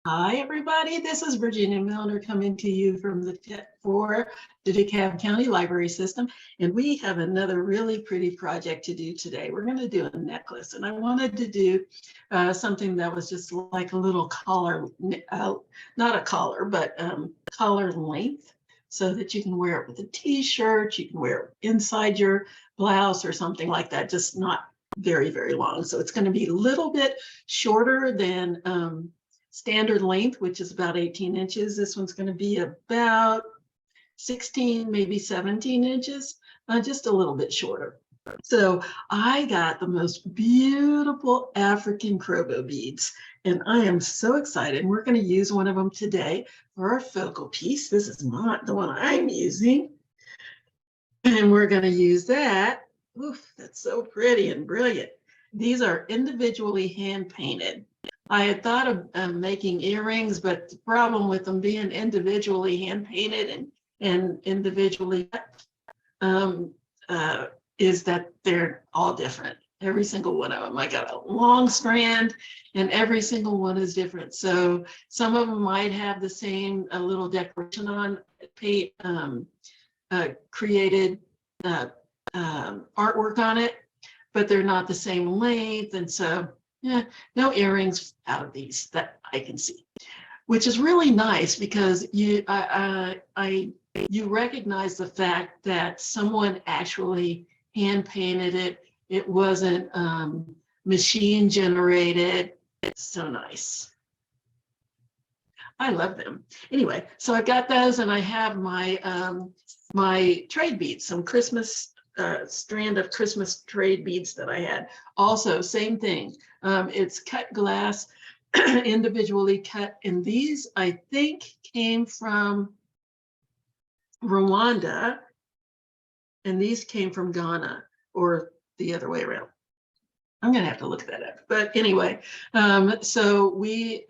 Hi, everybody. This is Virginia Milner coming to you from for the DeKalb County Library System. And we have another really pretty project to do today. We're going to do a necklace. And I wanted to do something that was just like a little collar, not a collar, but collar length so that you can wear it with a t-shirt. You can wear it inside your blouse or something like that, just not very, very long. So it's going to be a little bit shorter than standard length, which is about 18 inches. This one's going to be about 16, maybe 17 inches, just a little bit shorter. So I got the most beautiful African Krobo beads, and I am so excited. We're going to use one of them today for our focal piece. This is not the one I'm using. And we're going to use that. Oof, that's so pretty and brilliant. These are individually hand painted. I had thought of making earrings, but the problem with them being individually hand painted and individually is that they're all different. Every single one of them. I got a long strand and every single one is different. So some of them might have the same little decoration on paint, created artwork on it, but they're not the same length. And so yeah, no earrings out of these that I can see, which is really nice because you recognize the fact that someone actually hand painted it. It wasn't machine generated. It's so nice. I love them. Anyway, so I got those, and I have my my trade beads, some Christmas strand of Christmas trade beads that I had. Also, same thing. It's cut glass, individually cut, and these I think came from Rwanda, and these came from Ghana, or the other way around. I'm going to have to look that up. But anyway, so we,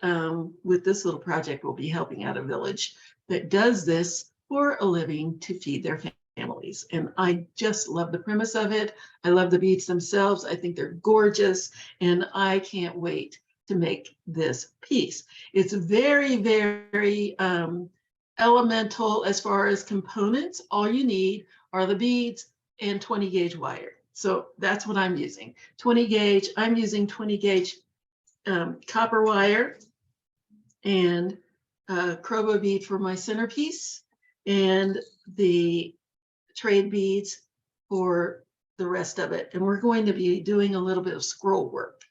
with this little project, will be helping out a village that does this for a living to feed their families. And I just love the premise of it. I love the beads themselves. I think they're gorgeous. And I can't wait to make this piece. It's very, very elemental as far as components. All you need are the beads and 20 gauge wire. So that's what I'm using. 20 gauge, I'm using 20 gauge copper wire and Krobo bead for my centerpiece and the trade beads for the rest of it. And we're going to be doing a little bit of scroll work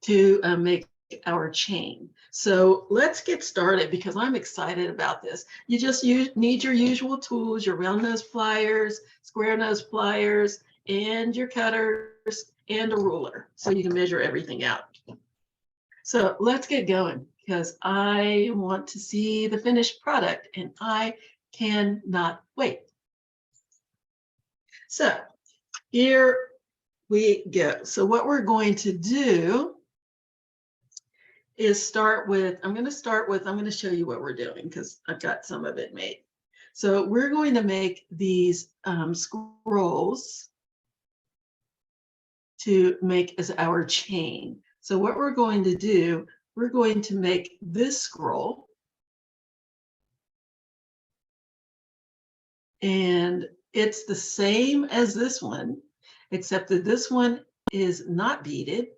to make our chain. So let's get started because I'm excited about this. You just need your usual tools, your round nose pliers, square nose pliers, and your cutters and a ruler so you can measure everything out. So let's get going because I want to see the finished product and I cannot wait. So here we go. So what we're going to do is start with, I'm going to show you what we're doing because I've got some of it made. So we're going to make these scrolls to make as our chain. So what we're going to do, we're going to make this scroll. And it's the same as this one, except that this one is not beaded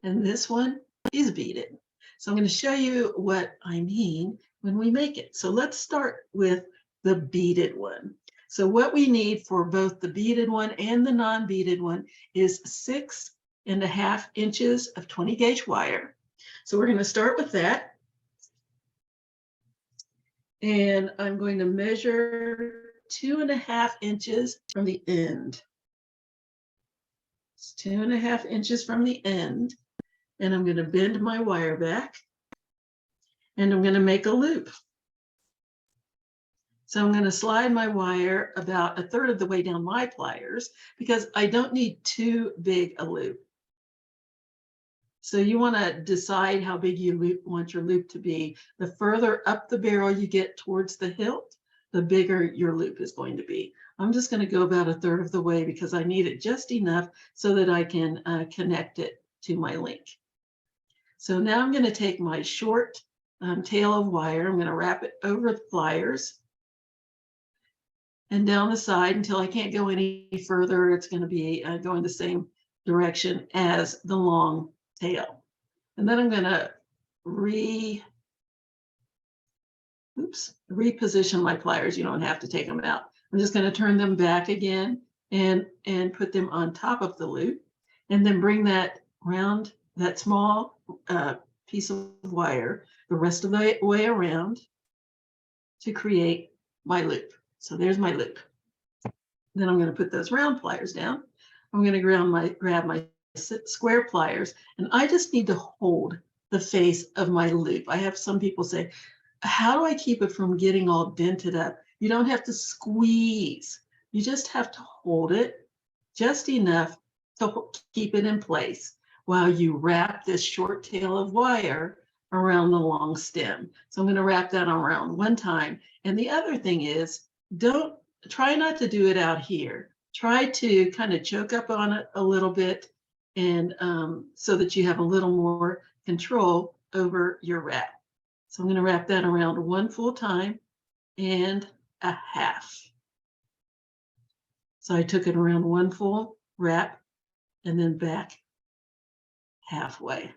and this one is beaded. So I'm going to show you what I mean when we make it. So let's start with the beaded one. So what we need for both the beaded one and the non-beaded one is 6.5 inches of 20 gauge wire. So we're going to start with that. And I'm going to measure 2.5 inches from the end. It's 2.5 inches from the end. And I'm going to bend my wire back. And I'm going to make a loop. So I'm going to slide my wire about 1/3 of the way down my pliers because I don't need too big a loop. So you want to decide how big you want your loop to be. The further up the barrel you get towards the hilt, the bigger your loop is going to be. I'm just going to go about 1/3 of the way because I need it just enough so that I can connect it to my link. So now I'm going to take my short tail of wire. I'm going to wrap it over the pliers and down the side until I can't go any further. It's going to be going the same direction as the long tail. And then I'm going to reposition my pliers. You don't have to take them out. I'm just going to turn them back again and put them on top of the loop, and then bring that round, that small piece of wire the rest of the way around to create my loop. So there's my loop. Then I'm going to put those round pliers down. I'm going to grab my square pliers, and I just need to hold the face of my loop. I have some people say, how do I keep it from getting all dented up? You don't have to squeeze. You just have to hold it just enough to keep it in place while you wrap this short tail of wire around the long stem. So I'm going to wrap that around one time. And the other thing is, try not to do it out here. Try to kind of choke up on it a little bit, and so that you have a little more control over your wrap. So I'm going to wrap that around one full time and a half. So I took it around one full wrap and then back halfway.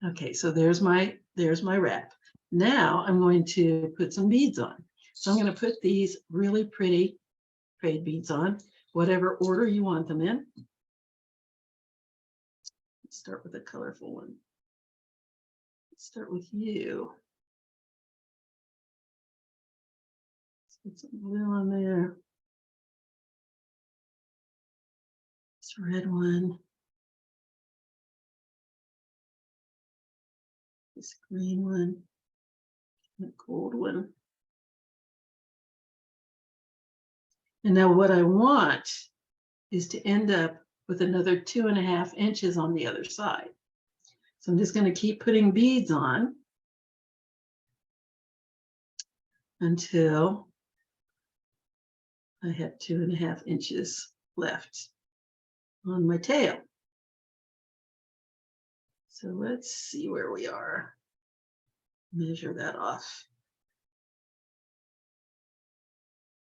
Okay, so there's my wrap. Now I'm going to put some beads on. So I'm going to put these really pretty braid beads on, whatever order you want them in. Let's start with a colorful one. Let's start with you. Let's put some blue on there. This red one. This green one. The gold one. And now what I want is to end up with another 2.5 inches on the other side. So I'm just going to keep putting beads on until I have 2.5 inches left on my tail. So let's see where we are. Measure that off.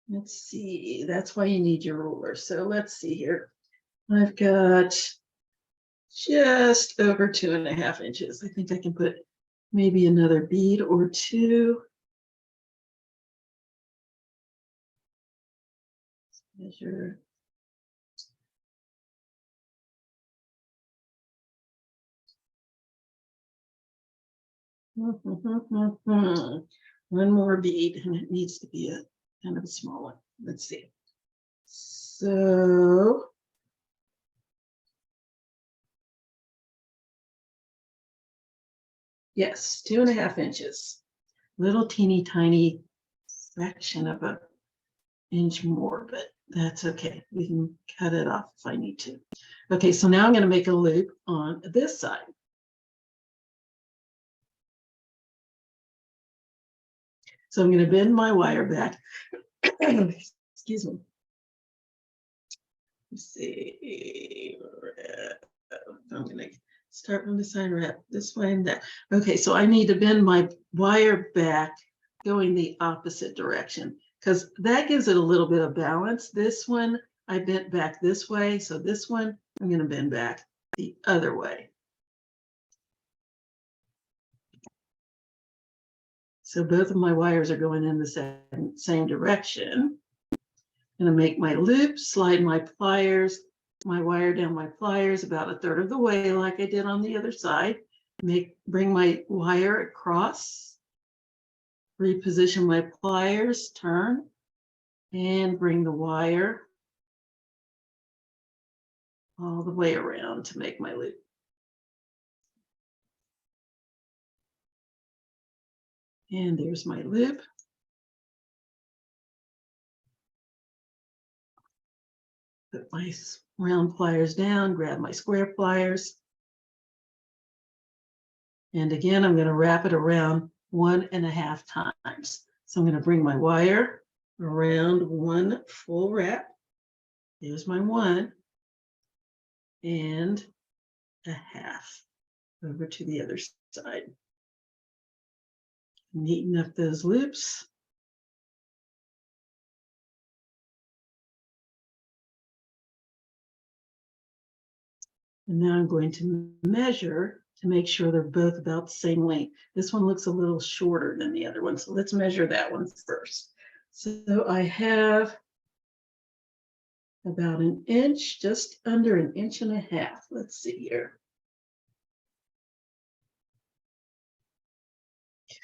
Let's see, that's why you need your ruler. So let's see here. I've got just over 2.5 inches. I think I can put maybe another bead or two. Let's measure. One more bead, and it needs to be a kind of a small one. Let's see. So yes, 2.5 inches. Little teeny tiny fraction of an inch more, but that's okay. We can cut it off if I need to. Okay, so now I'm going to make a loop on this side. So I'm going to bend my wire back. Excuse me. Let's see. I'm going to start from the side, wrap this way and that. Okay, so I need to bend my wire back going the opposite direction, because that gives it a little bit of balance. This one I bent back this way, so this one I'm going to bend back the other way. So both of my wires are going in the same direction. I'm going to make my loop, slide my pliers, my wire down my pliers about 1/3 of the way, like I did on the other side. Bring my wire across, reposition my pliers, turn, and bring the wire all the way around to make my loop. And there's my loop. Put my round pliers down, grab my square pliers. And again, I'm going to wrap it around 1.5 times. So I'm going to bring my wire around one full wrap. There's my 1.5. over to the other side. Neaten up those loops. And now I'm going to measure to make sure they're both about the same length. This one looks a little shorter than the other one, so let's measure that one first. So I have about an inch, just under an inch and a half. Let's see here.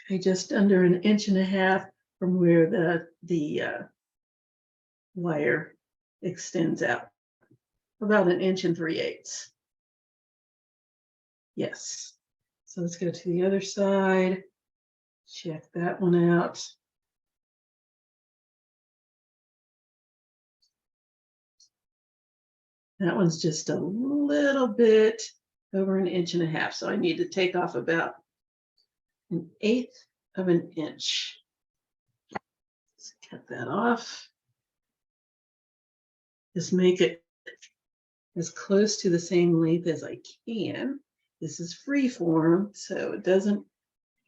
Okay, just under an inch and a half from where the wire extends out. About an inch and 3/8. Yes. So let's go to the other side. Check that one out. That one's just a little bit over an inch and a half. So I need to take off about 1/8 of an inch. Let's cut that off. Just make it as close to the same length as I can. This is free form, so it doesn't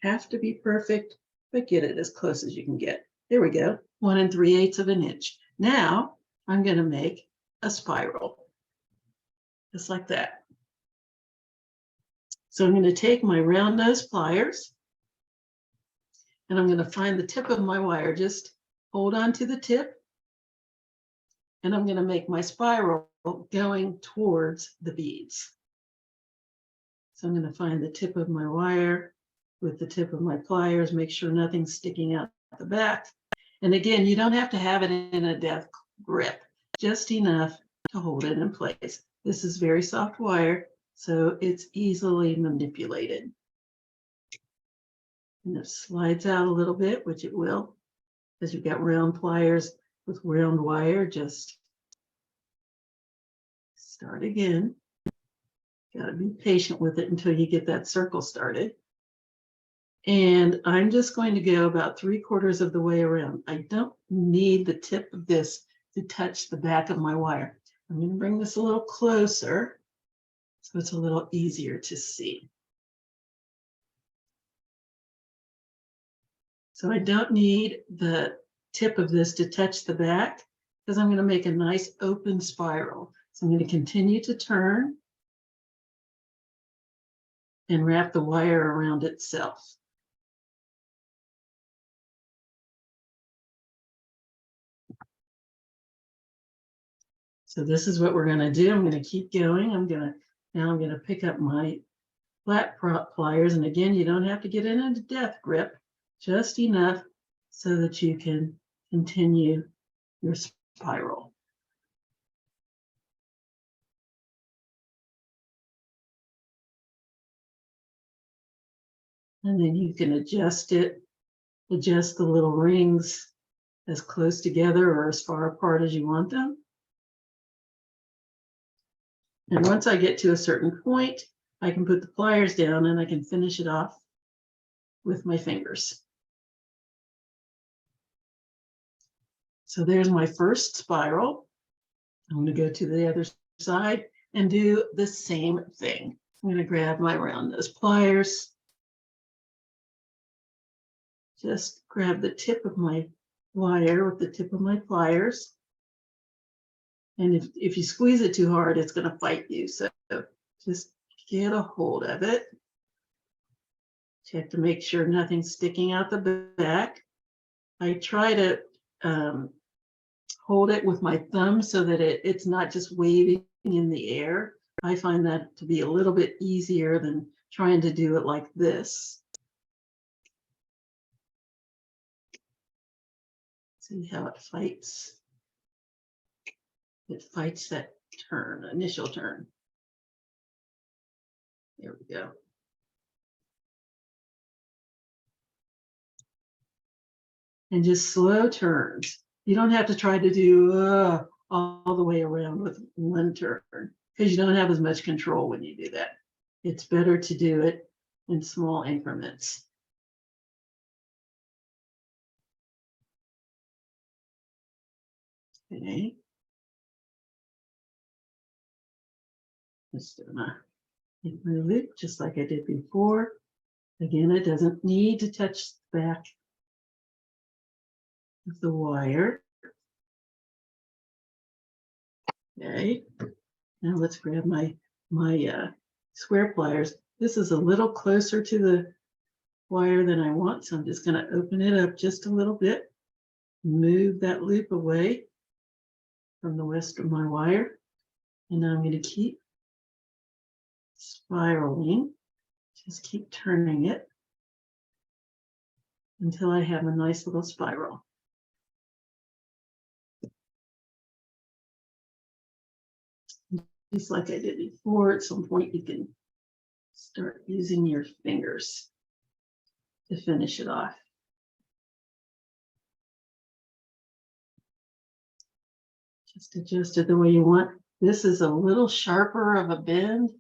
have to be perfect, but get it as close as you can get. There we go, 1 3/8 of an inch. Now I'm going to make a spiral, just like that. So I'm going to take my round nose pliers and I'm going to find the tip of my wire. Just hold on to the tip and I'm going to make my spiral going towards the beads. So I'm going to find the tip of my wire with the tip of my pliers, make sure nothing's sticking out the back. And again, you don't have to have it in a death grip, just enough to hold it in place. This is very soft wire, so it's easily manipulated. And it slides out a little bit, which it will, because you've got round pliers with round wire. Just start again. Got to be patient with it until you get that circle started. And I'm just going to go about 3/4 of the way around. I don't need the tip of this to touch the back of my wire. I'm going to bring this a little closer so it's a little easier to see. So I don't need the tip of this to touch the back because I'm going to make a nice open spiral. So I'm going to continue to turn and wrap the wire around itself. So this is what we're going to do. I'm going to keep going. Now I'm going to pick up my flat pliers. And again, you don't have to get in a death grip, just enough so that you can continue your spiral. And then you can adjust it, adjust the little rings as close together or as far apart as you want them. And once I get to a certain point, I can put the pliers down and I can finish it off with my fingers. So there's my first spiral. I'm going to go to the other side and do the same thing. I'm going to grab my round nose pliers. Just grab the tip of my wire with the tip of my pliers. And if you squeeze it too hard, it's going to fight you. So just get a hold of it. Check to make sure nothing's sticking out the back. I try to hold it with my thumb so that it's not just waving in the air. I find that to be a little bit easier than trying to do it like this. See how it fights? It fights that turn, initial turn. There we go. And just slow turns. You don't have to try to do all the way around with one turn because you don't have as much control when you do that. It's better to do it in small increments. Okay. Just gonna Take my loop just like I did before. Again, it doesn't need to touch the back of the wire. Okay, now let's grab my square pliers. This is a little closer to the wire than I want, so I'm just going to open it up just a little bit, move that loop away from the rest of my wire, and now I'm going to keep spiraling, just keep turning it until I have a nice little spiral. Just like I did before, at some point you can start using your fingers to finish it off. Just adjust it the way you want. This is a little sharper of a bend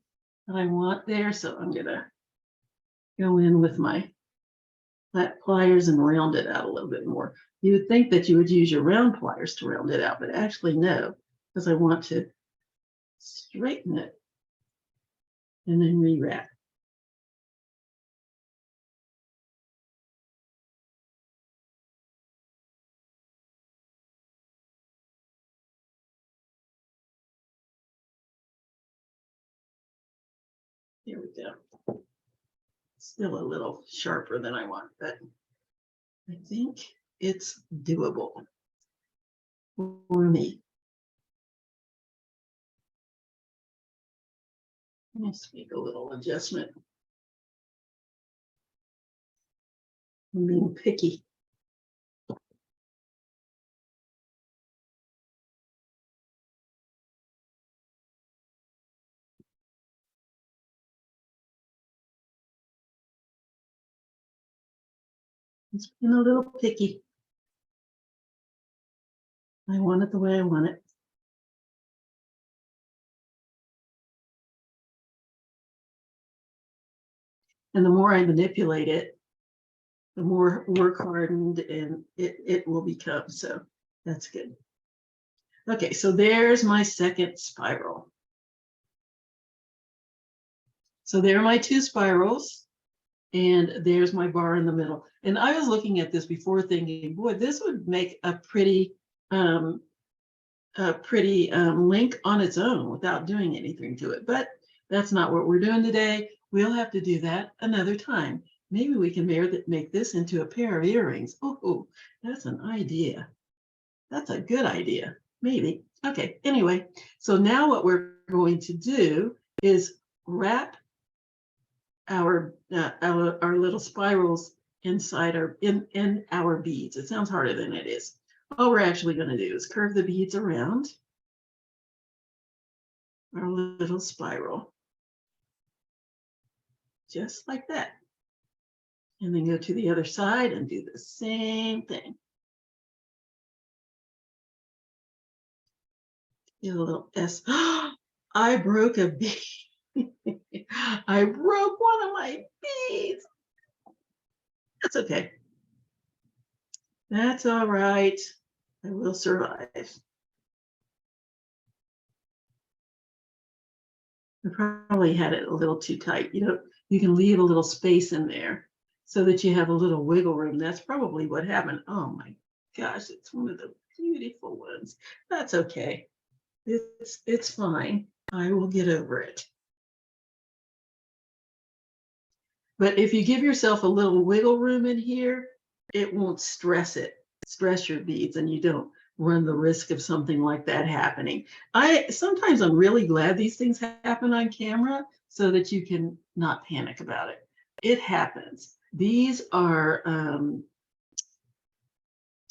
that I want there, so I'm gonna go in with my flat pliers and round it out a little bit more. You would think that you would use your round pliers to round it out, but actually no, because I want to straighten it and then rewrap. There we go. Still a little sharper than I want, but I think it's doable for me. Let's make a little adjustment. I'm being picky. It's been a little picky. I want it the way I want it. And the more I manipulate it, the more work hardened and it will become. So that's good. Okay, so there's my second spiral. So there are my two spirals. And there's my bar in the middle. And I was looking at this before thinking, boy, this would make a pretty link on its own without doing anything to it. But that's not what we're doing today. We'll have to do that another time. Maybe we can make this into a pair of earrings. Oh, that's an idea. That's a good idea. Maybe. Okay, anyway, so now what we're going to do is wrap our little spirals inside in our beads. It sounds harder than it is. All we're actually going to do is curve the beads around our little spiral, just like that. And then go to the other side and do the same thing. Get a little S. I broke a bead. I broke one of my beads. That's okay. That's all right. I will survive. I probably had it a little too tight. You can leave a little space in there so that you have a little wiggle room. That's probably what happened. Oh my gosh, it's one of the beautiful ones. That's okay. It's fine. I will get over it. But if you give yourself a little wiggle room in here, it won't stress your beads, and you don't run the risk of something like that happening. Sometimes I'm really glad these things happen on camera so that you can not panic about it. It happens. These are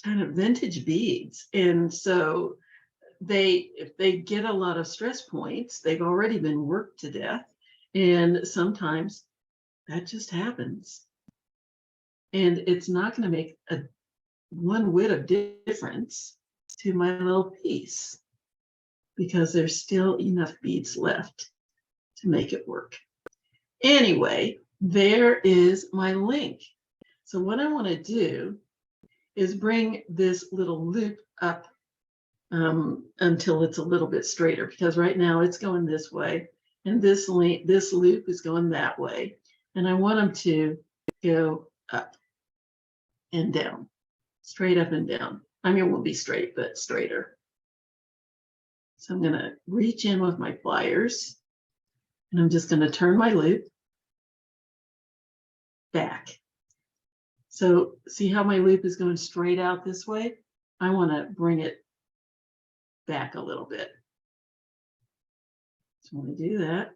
kind of vintage beads, and so if they get a lot of stress points, they've already been worked to death, and sometimes that just happens. And it's not going to make one whit of difference to my little piece because there's still enough beads left to make it work. Anyway, there is my link. So what I want to do is bring this little loop up until it's a little bit straighter, because right now it's going this way And this loop is going that way. And I want them to go up and down, straight up and down. I mean, it won't be straight, but straighter. So I'm going to reach in with my pliers, and I'm just going to turn my loop back. So see how my loop is going straight out this way? I want to bring it back a little bit. So I'm going to do that.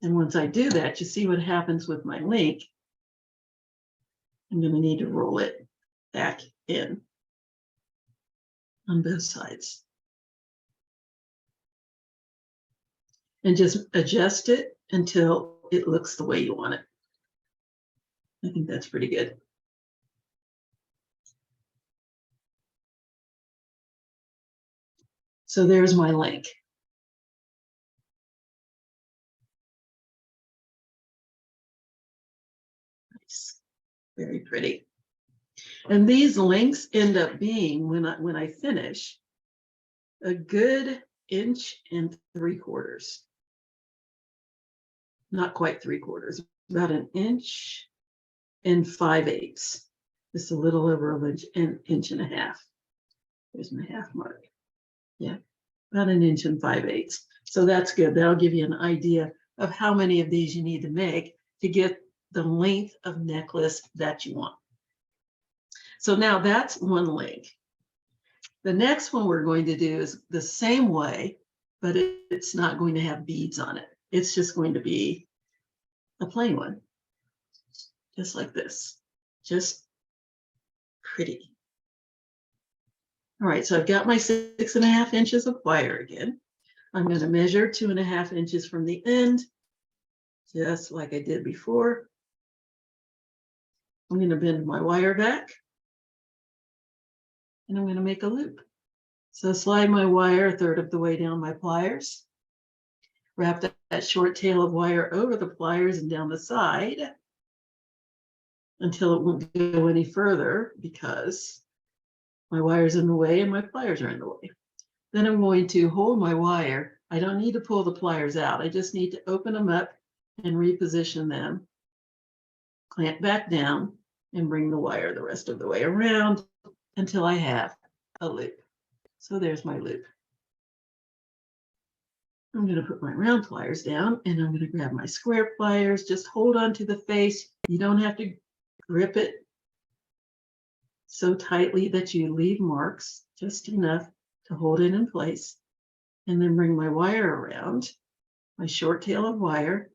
And once I do that, you see what happens with my link. I'm going to need to roll it back in on both sides. And just adjust it until it looks the way you want it. I think that's pretty good. So there's my link. Nice. Very pretty. And these links end up being, when I finish, a good 1.75 inches. Not quite 3/4, about 1 5/8 inches. Just a little over an inch and a half. There's my half mark. Yeah, about 1 5/8 inches. So that's good. That'll give you an idea of how many of these you need to make to get the length of necklace that you want. So now that's one link. The next one we're going to do is the same way, but it's not going to have beads on it. It's just going to be a plain one, just like this, just pretty. All right, so I've got my 6.5 inches of wire again. I'm going to measure 2.5 inches from the end, just like I did before. I'm going to bend my wire back, and I'm going to make a loop. So slide my wire 1/3 of the way down my pliers, wrap that short tail of wire over the pliers and down the side until it won't go any further because my wire's in the way and my pliers are in the way. Then I'm going to hold my wire. I don't need to pull the pliers out. I just need to open them up and reposition them, clamp back down, and bring the wire the rest of the way around until I have a loop. So there's my loop. I'm going to put my round pliers down, and I'm going to grab my square pliers. Just hold on to the face. You don't have to grip it so tightly that you leave marks, just enough to hold it in place. And then bring my wire around, my short tail of wire,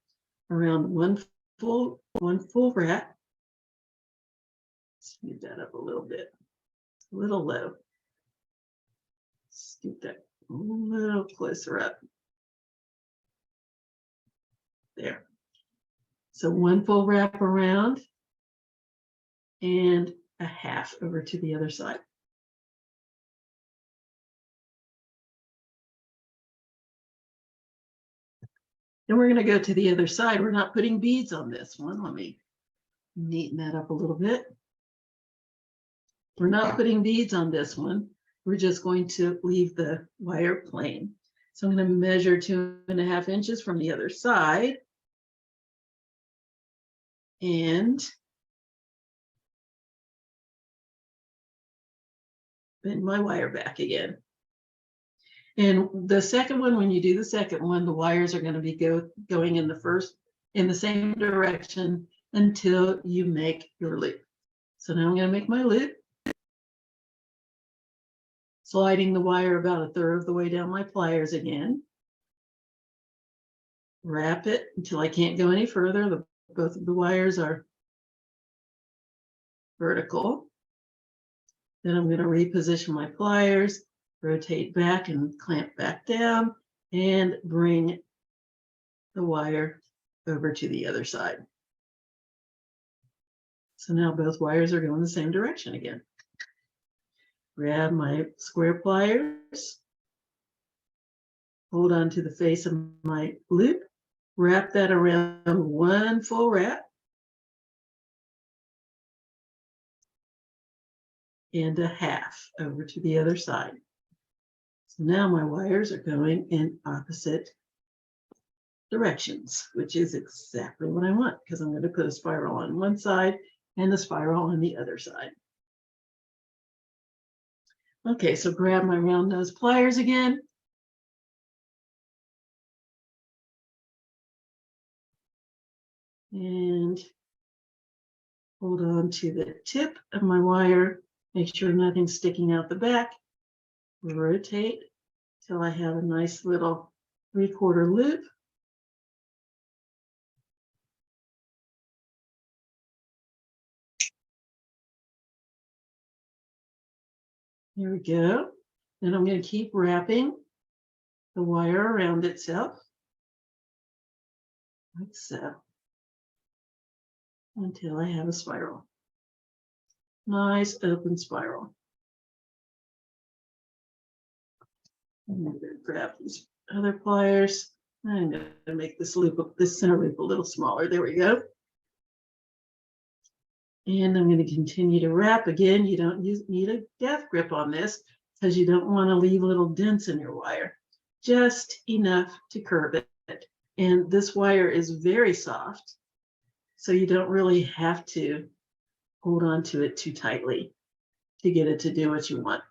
around one full wrap. Scoot that up a little bit. It's a little low. Scoot that a little closer up. There. So one full wrap around and a half over to the other side. Then we're going to go to the other side. We're not putting beads on this one. Let me neaten that up a little bit. We're not putting beads on this one. We're just going to leave the wire plain. So I'm going to measure 2.5 inches from the other side. And bend my wire back again. And the second one, when you do the second one, the wires are going to be going in the same direction until you make your loop. So now I'm going to make my loop, sliding the wire about 1/3 of the way down my pliers again. Wrap it until I can't go any further. Both of the wires are vertical. Then I'm going to reposition my pliers, rotate back and clamp back down, and bring the wire over to the other side. So now both wires are going the same direction again. Grab my square pliers, hold on to the face of my loop, wrap that around one full wrap, and a half over to the other side. So now my wires are going in opposite directions, which is exactly what I want because I'm going to put a spiral on one side and the spiral on the other side. Okay, so grab my round nose pliers again. And hold on to the tip of my wire. Make sure nothing's sticking out the back. Rotate till I have a nice little 3/4 loop. There we go. Then I'm going to keep wrapping the wire around itself, like so, until I have a spiral. Nice open spiral. I'm going to grab these other pliers. I'm going to make this loop, this center loop, a little smaller. There we go. And I'm going to continue to wrap. Again, you don't need a death grip on this because you don't want to leave little dents in your wire. Just enough to curve it. And this wire is very soft, so you don't really have to hold on to it too tightly to get it to do what you want.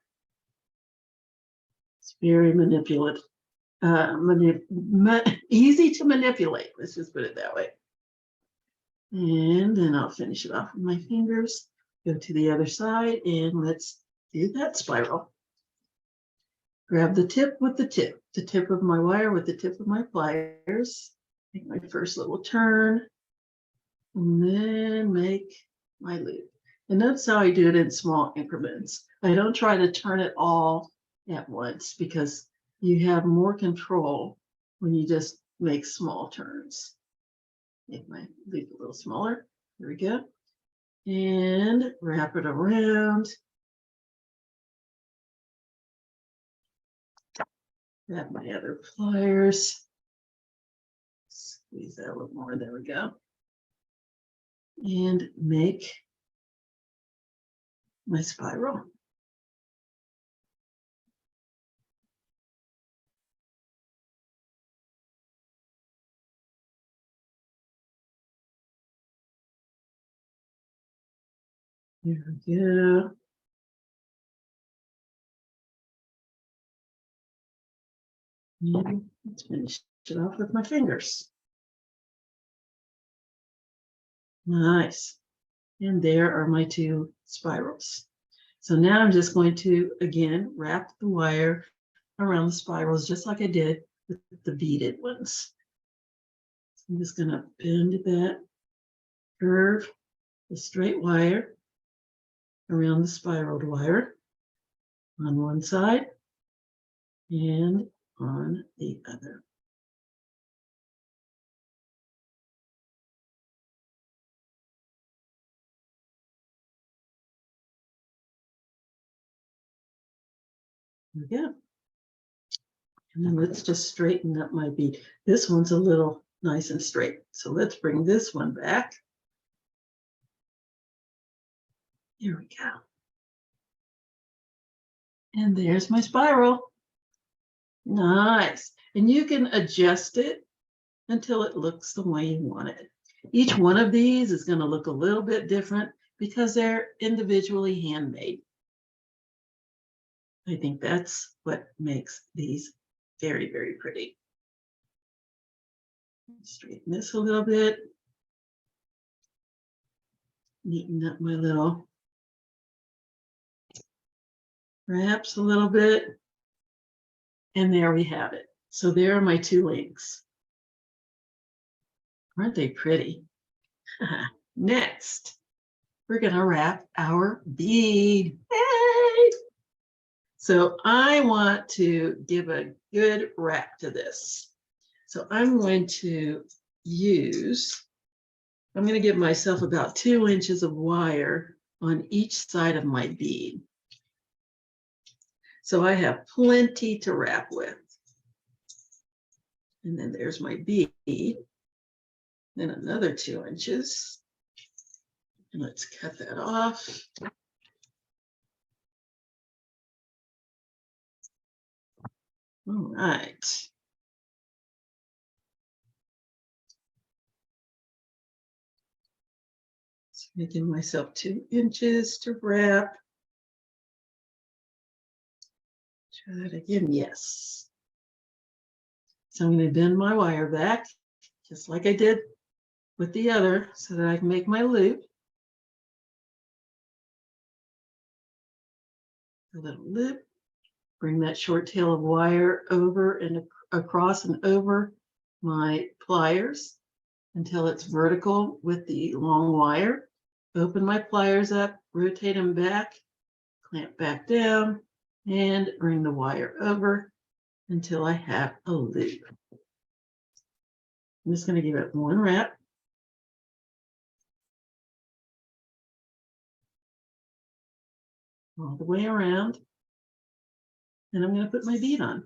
It's very manipulative, easy to manipulate. Let's just put it that way. And then I'll finish it off with my fingers. Go to the other side and let's do that spiral. Grab the tip with the tip of my wire with the tip of my pliers. Make my first little turn and then make my loop. And notice how I do it in small increments. I don't try to turn it all at once because you have more control when you just make small turns. Make my loop a little smaller. There we go. And wrap it around. Grab my other pliers. Squeeze that a little more. There we go. And make my spiral. There we go. And let's finish it off with my fingers. Nice. And there are my two spirals. So now I'm just going to, again, wrap the wire around the spirals just like I did with the beaded ones. So I'm just going to bend that, curve the straight wire around the spiraled wire on one side and on the other. There we go. And then let's just straighten up my bead. This one's a little nice and straight. So let's bring this one back. Here we go. And there's my spiral. Nice. And you can adjust it until it looks the way you want it. Each one of these is going to look a little bit different because they're individually handmade. I think that's what makes these very, very pretty. Straighten this a little bit. Neaten up my little wraps a little bit. And there we have it. So there are my two links. Aren't they pretty? Next, we're going to wrap our bead. Hey! So I want to give a good wrap to this. So I'm going to I'm going to give myself about 2 inches of wire on each side of my bead. So I have plenty to wrap with. And then there's my bead. Then another 2 inches. And let's cut that off. All right. So making myself 2 inches to wrap. Try that again. Yes. So I'm going to bend my wire back, just like I did with the other, so that I can make my loop. A little loop. Bring that short tail of wire over and across and over my pliers until it's vertical with the long wire. Open my pliers up, rotate them back, clamp back down, and bring the wire over until I have a loop. I'm just going to give it one wrap. All the way around. And I'm going to put my bead on.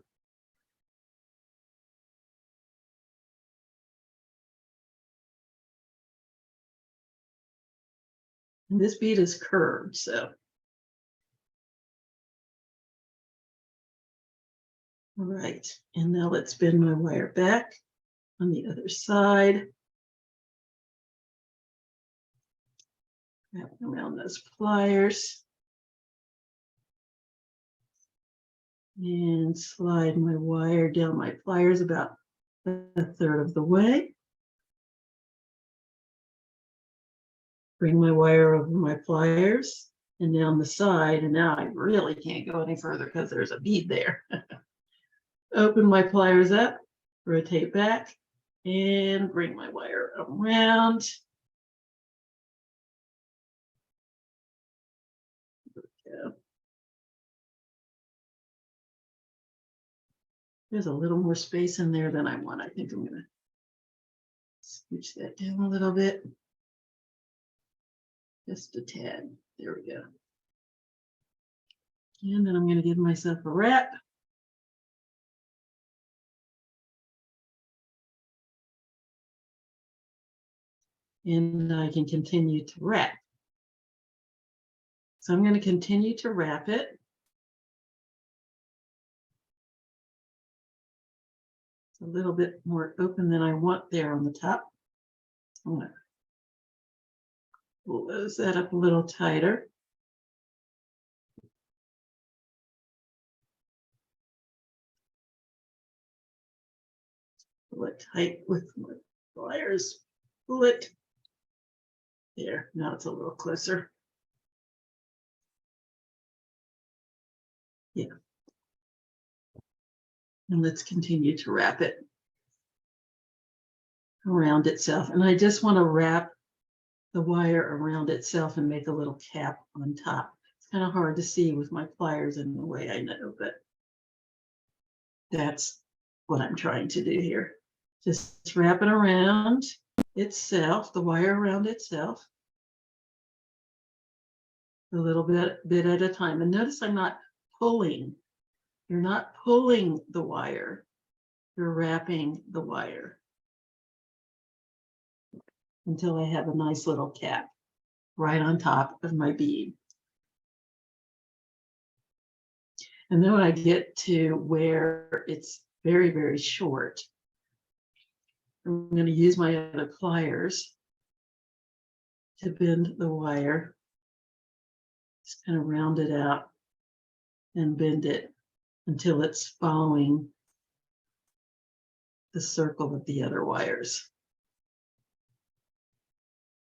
And this bead is curved, so. All right, and now let's bend my wire back on the other side. Wrap around those pliers. And slide my wire down my pliers about a third of the way. Bring my wire over my pliers and down the side, and now I really can't go any further because there's a bead there. Open my pliers up, rotate back, and bring my wire around. There we go. There's a little more space in there than I want. I think I'm going to scooch that down a little bit. Just a tad. There we go. And then I'm going to give myself a wrap. And I can continue to wrap. So I'm going to continue to wrap it. It's a little bit more open than I want there on the top. I'm going to close that up a little tighter. Pull it tight with my pliers. Pull it. There, now it's a little closer. Yeah. And let's continue to wrap it around itself. And I just want to wrap the wire around itself and make a little cap on top. It's kind of hard to see with my pliers in the way, I know, but that's what I'm trying to do here. Just wrap it around itself, the wire around itself, a little bit at a time. And notice I'm not pulling. You're not pulling the wire. You're wrapping the wire until I have a nice little cap right on top of my bead. And then when I get to where it's very, very short, I'm going to use my other pliers to bend the wire. Just kind of round it out and bend it until it's following the circle of the other wires.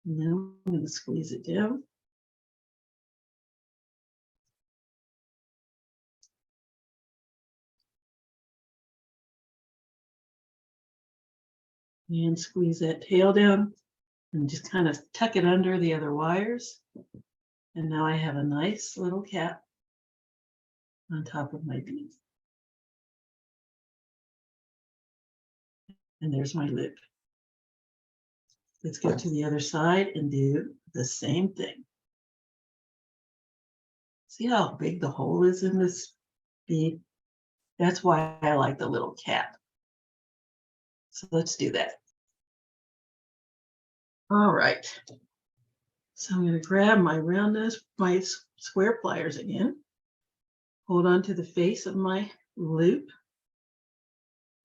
And then I'm going to squeeze it down. And squeeze that tail down and just kind of tuck it under the other wires. And now I have a nice little cap on top of my bead. And there's my loop. Let's go to the other side and do the same thing. See how big the hole is in this bead? That's why I like the little cap. So let's do that. All right. So I'm going to grab my round nose, my square pliers again. Hold on to the face of my loop.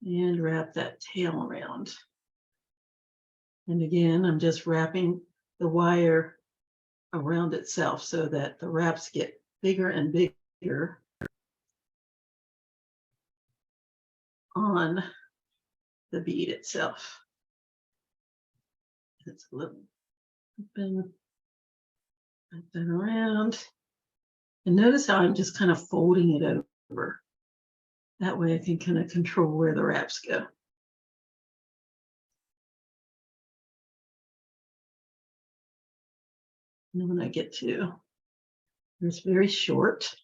and wrap that tail around. And again, I'm just wrapping the wire around itself so that the wraps get bigger and bigger on the bead itself. It's a little open, wrap that around. And notice how I'm just kind of folding it over. That way I can kind of control where the wraps go. And then when I get to, it's very short,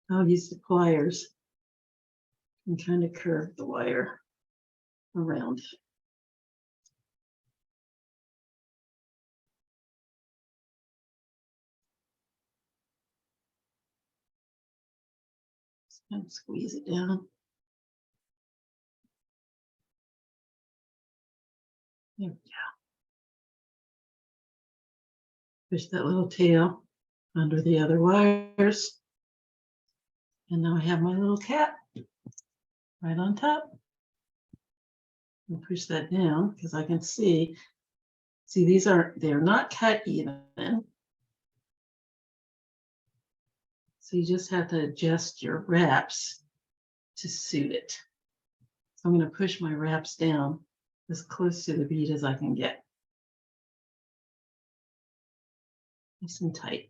I'll use the pliers and kind of curve the wire around. And squeeze it down. There we go. Push that little tail under the other wires. And now I have my little cap right on top. I'll push that down because I can see they're not cut even. So you just have to adjust your wraps to suit it. So I'm going to push my wraps down as close to the bead as I can get. Nice and tight.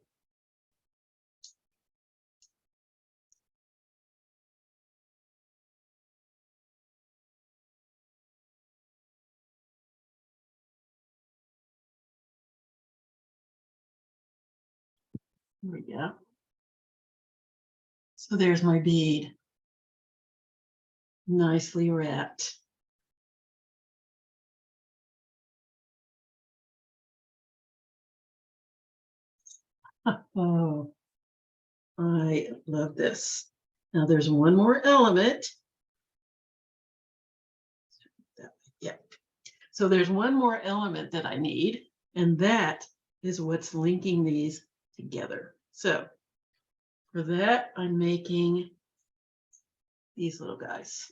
There we go. So there's my bead, nicely wrapped. Oh, I love this. Now there's one more element. Yeah. So there's one more element that I need, and that is what's linking these together. So for that, I'm making these little guys.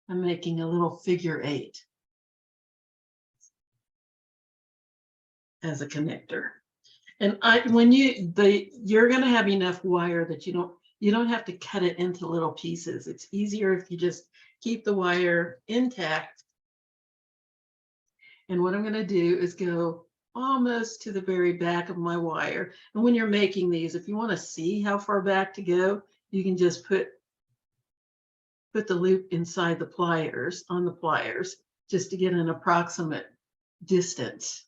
I'm making a little figure 8 as a connector. And you're going to have enough wire that you don't have to cut it into little pieces. It's easier if you just keep the wire intact. And what I'm going to do is go almost to the very back of my wire. And when you're making these, if you want to see how far back to go, you can just put the loop inside the pliers, on the pliers, just to get an approximate distance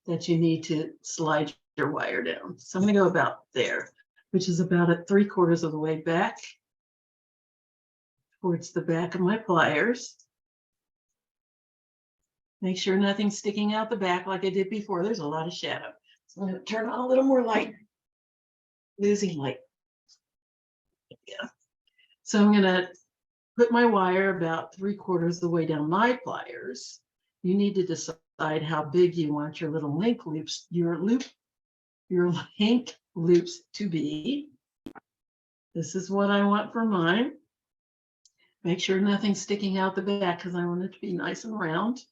that you need to slide your wire down. So I'm going to go about there, which is about at 3/4 of the way back towards the back of my pliers. Make sure nothing's sticking out the back like I did before. There's a lot of shadow. So I'm going to turn on a little more light. Losing light. Yeah. So I'm going to put my wire about 3/4 of the way down my pliers. You need to decide how big you want your little link loops, your link loops to be. This is what I want for mine. Make sure nothing's sticking out the back because I want it to be nice and round.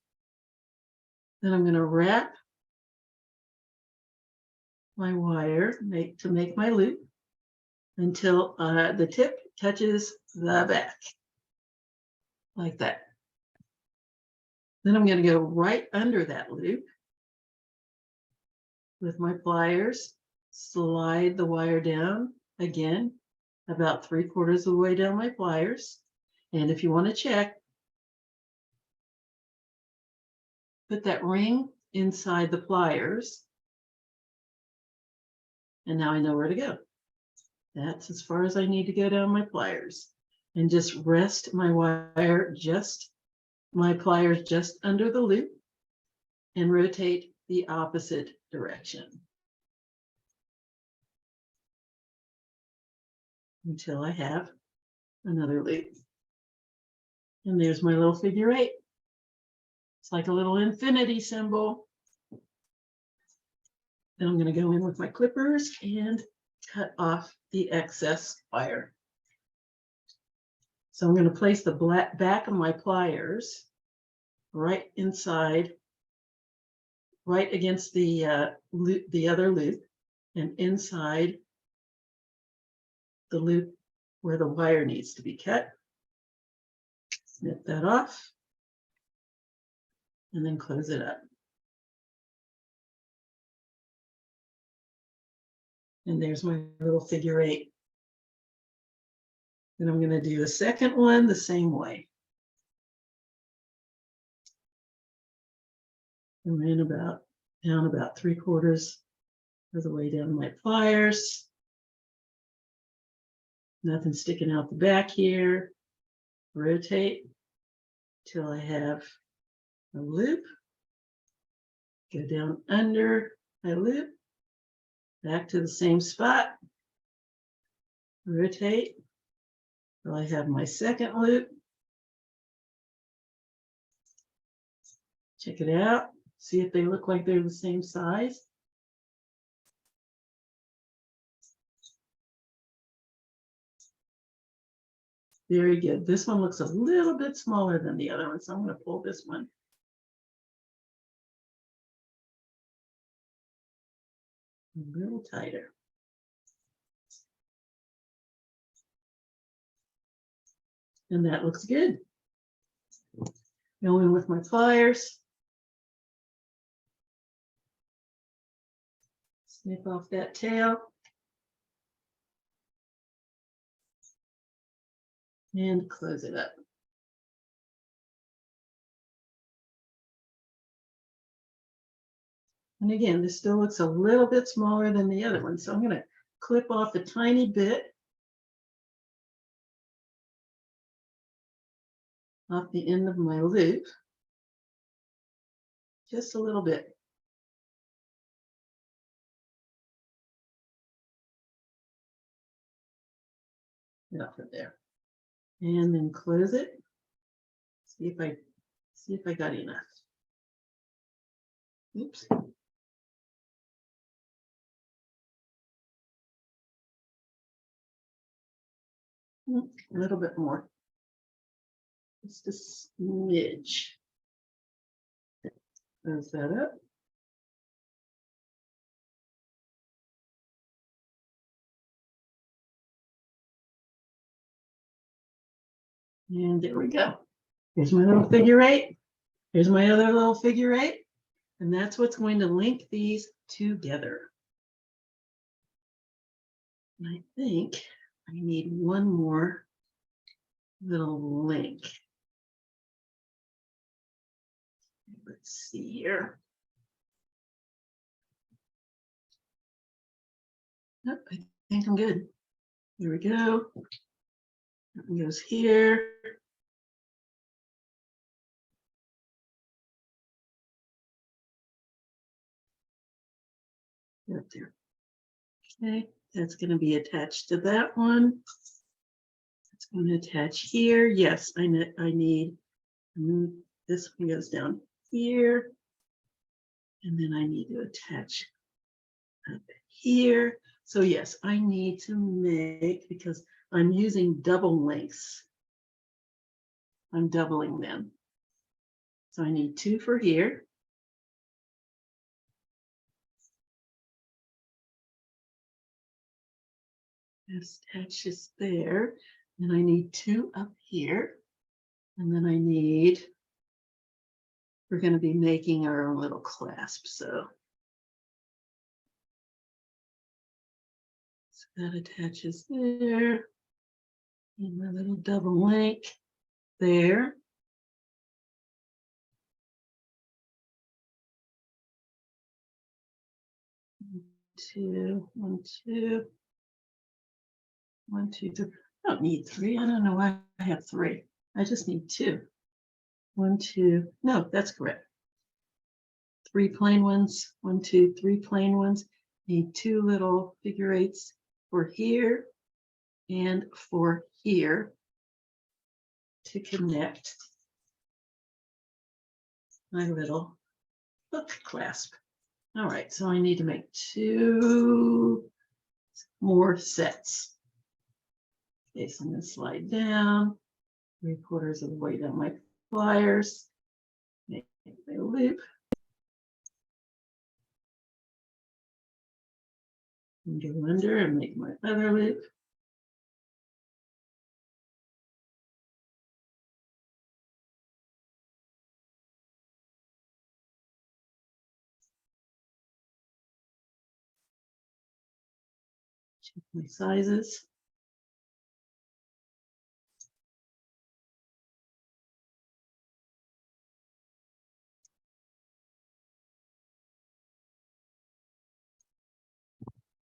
Then I'm going to wrap my wire to make my loop until the tip touches the back, like that. Then I'm going to go right under that loop with my pliers, slide the wire down again, about 3/4 of the way down my pliers. And if you want to check, put that ring inside the pliers. And now I know where to go. That's as far as I need to go down my pliers. And just rest my pliers just under the loop and rotate the opposite direction until I have another loop. And there's my little figure 8. It's like a little infinity symbol. Then I'm going to go in with my clippers and cut off the excess wire. So I'm going to place the back of my pliers right inside, right against the loop, the other loop, and inside the loop where the wire needs to be cut. Snip that off and then close it up. And there's my little figure 8. And I'm going to do the second one the same way. And then down about 3/4 of the way down my pliers. Nothing sticking out the back here. Rotate till I have a loop. Go down under my loop. Back to the same spot. Rotate till I have my second loop. Check it out. See if they look like they're the same size. Very good. This one looks a little bit smaller than the other one, so I'm going to pull this one. A little tighter. And that looks good. Go in with my pliers. Snip off that tail. And close it up. And again, this still looks a little bit smaller than the other one, so I'm going to clip off a tiny bit off the end of my loop. Just a little bit. Off of there. And then close it. See if I got enough. Oops. A little bit more. Just a smidge. Close that up. And there we go. Here's my little figure 8. Here's my other little figure 8. And that's what's going to link these together. And I think I need one more little link. Let's see here. Nope, I think I'm good. Here we go. That one goes here. Up there. Okay, that's going to be attached to that one. It's going to attach here. Yes, I need this one goes down here. And then I need to attach up here. So yes, I need to make, because I'm using double links. I'm doubling them. So I need 2 for here. This attaches there. And I need 2 up here. And then I need, we're going to be making our own little clasp. So that attaches there. And my little double link there. One, two, 1, 2, 3. I don't need 3. I don't know why I have 3. I just need 2. 1, 2. No, that's correct. 3 plain ones. 1, 2, 3 plain ones. Need 2 little figure 8s for here and for here to connect my little hook clasp. All right, so I need to make 2 more sets. Okay, so I'm going to slide down, 3/4 of the way down my pliers. Make a loop. And go under and make my other loop. Check my sizes.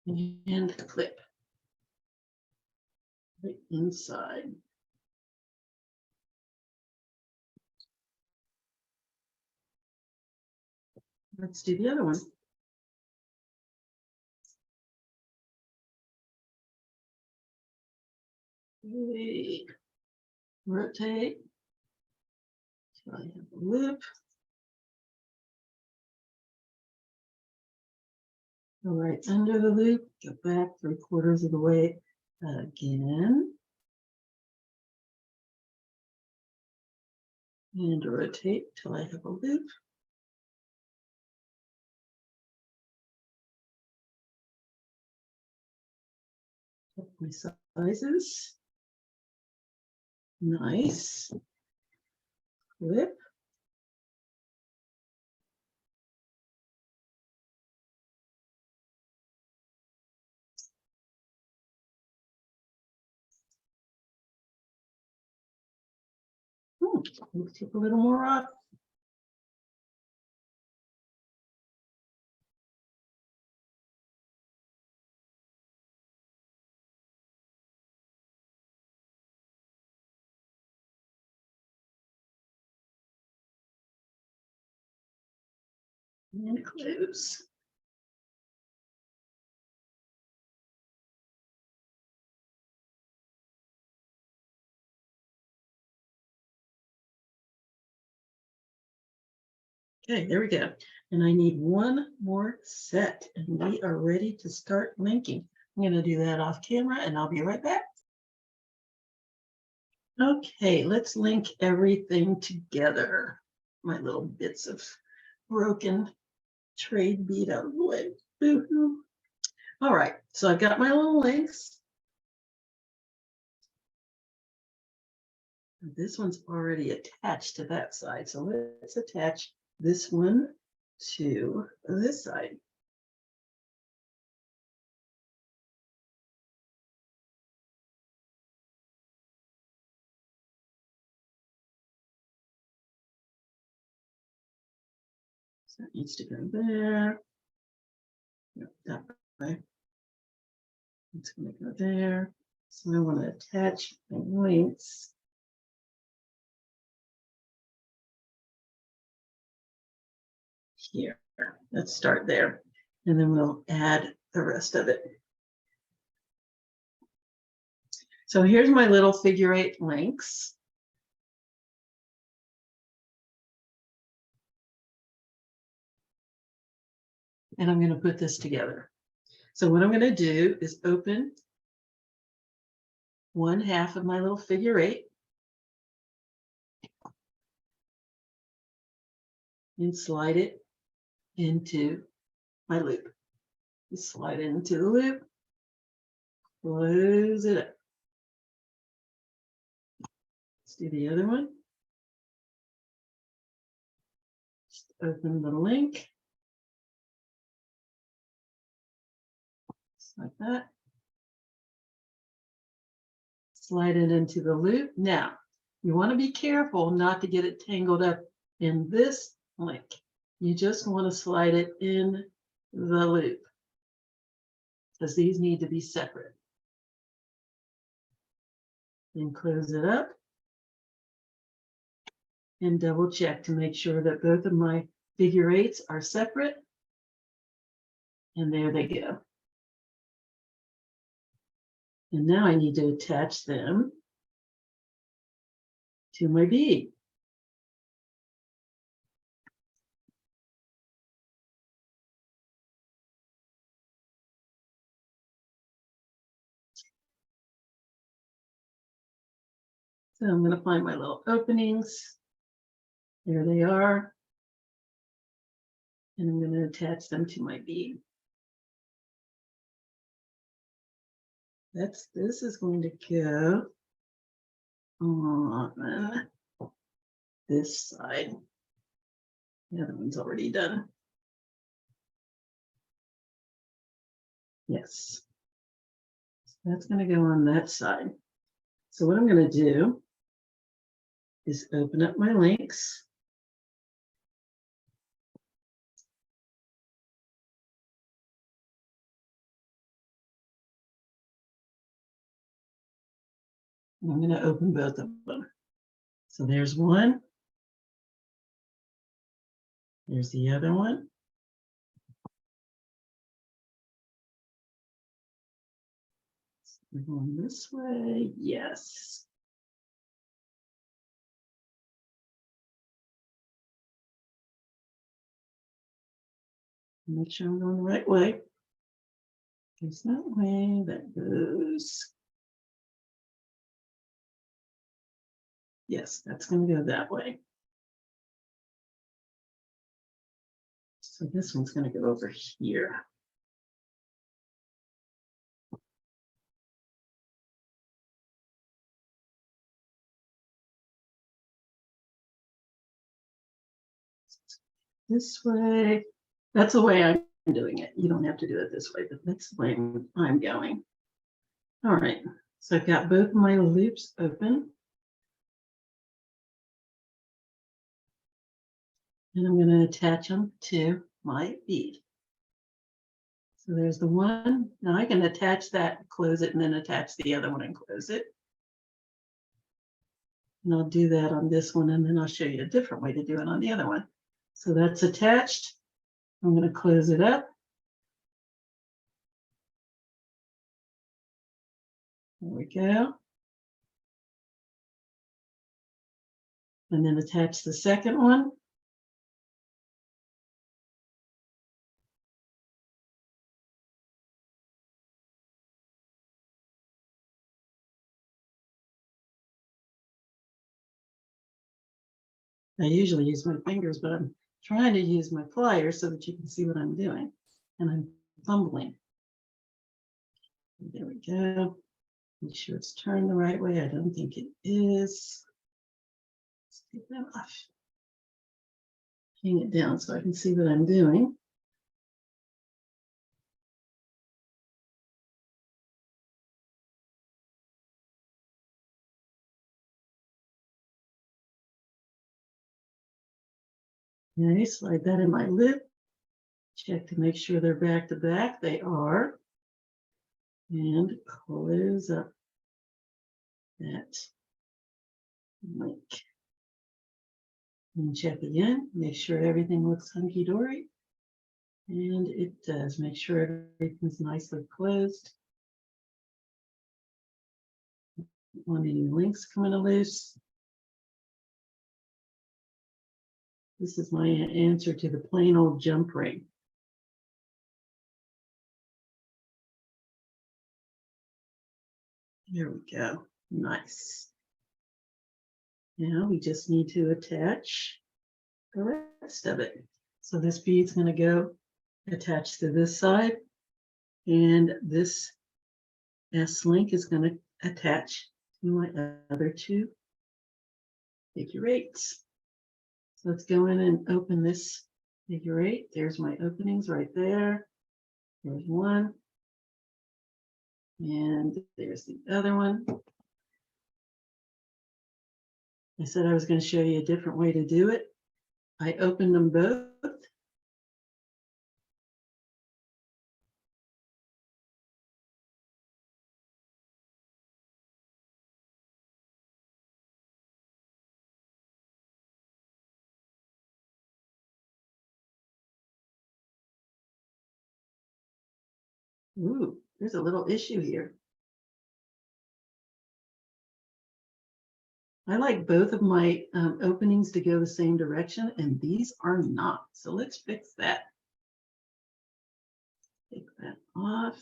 And clip right inside. Let's do the other one. Rotate. So I have a loop. Go right under the loop, go back 3/4 of the way again. And rotate till I have a loop. Check my sizes. Nice. Clip. Let's take a little more off. And close. Okay, there we go. And I need one more set and we are ready to start linking. I'm going to do that off camera and I'll be right back. Okay, let's link everything together. My little bits of broken trade bead out of the way. Boo-hoo. All right, so I've got my little links. This one's already attached to that side, so let's attach this one to this side. So it needs to go there. Yep, that way. It's going to go there. So I want to attach my links. Here, let's start there. And then we'll add the rest of it. So here's my little figure 8 links. And I'm going to put this together. So what I'm going to do is open 1/2 of my little figure 8 and slide it into my loop. Slide it into the loop, close it up. Let's do the other one. Just open the link. Just like that. Slide it into the loop. Now, you want to be careful not to get it tangled up in this link. You just want to slide it in the loop because these need to be separate. Then close it up and double check to make sure that both of my figure 8s are separate. And there they go. And now I need to attach them to my bead. So So I'm going to find my little openings. There they are. And I'm going to attach them to my bead. This is going to go on this side. The other one's already done. Yes. So that's going to go on that side. So what I'm going to do is open up my links. And I'm going to open both of them. So there's one. There's the other one. We're going this way. Yes. Make sure I'm going the right way. Goes that way. That goes. Yes, that's going to go that way. So this one's going to go over here. This way. That's the way I'm doing it. You don't have to do it this way, but that's the way I'm going. All right. So I've got both my loops open. And I'm going to attach them to my bead. So there's the one. Now I can attach that, close it, and then attach the other one and close it. And I'll do that on this one, and then I'll show you a different way to do it on the other one. So that's attached. I'm going to close it up. There we go. And then attach the second one. I usually use my fingers, but I'm trying to use my pliers so that you can see what I'm doing. And I'm fumbling. There we go. Make sure it's turned the right way. I don't think it is. Let's take that off. Hang it down so I can see what I'm doing. Nice, slide that in my loop. Check to make sure they're back to back. They are. And close up that link. And check again, make sure everything looks hunky-dory. And it does. Make sure everything's nicely closed. Don't want any links coming loose. This is my answer to the plain old jump ring. There we go. Nice. Now we just need to attach the rest of it. So this bead's going to go attached to this side, and this S-link is going to attach to my other two figure eights. So let's go in and open this figure eight. There's my openings right there. There's one. And there's the other one. I said I was going to show you a different way to do it. I opened them both. Ooh, there's a little issue here. I like both of my openings to go the same direction, and these are not. So let's fix that. Take that off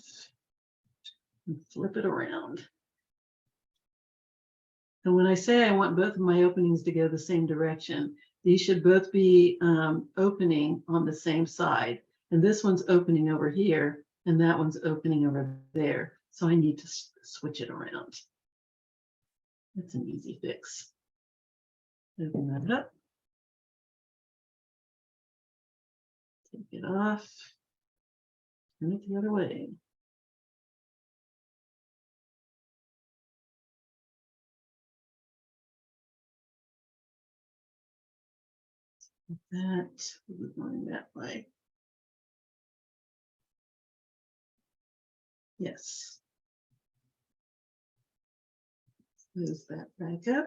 and flip it around. And when I say I want both of my openings to go the same direction, these should both be opening on the same side. And this one's opening over here, and that one's opening over there. So I need to switch it around. That's an easy fix. Open that up. Take it off. Turn it the other way. That we're going that way. Yes. Close that back up.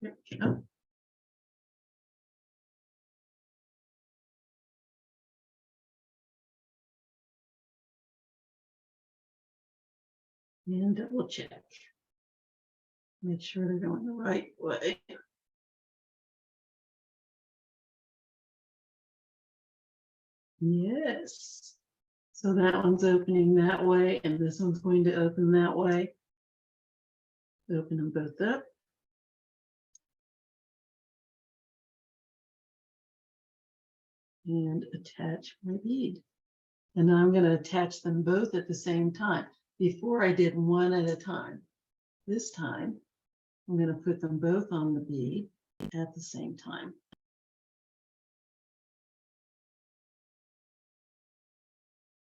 There we go. And double check. Make sure they're going the right way. Yes. So that one's opening that way, and this one's going to open that way. Open them both up. And attach my bead. And I'm going to attach them both at the same time. Before I did one at a time. This time, I'm going to put them both on the bead at the same time.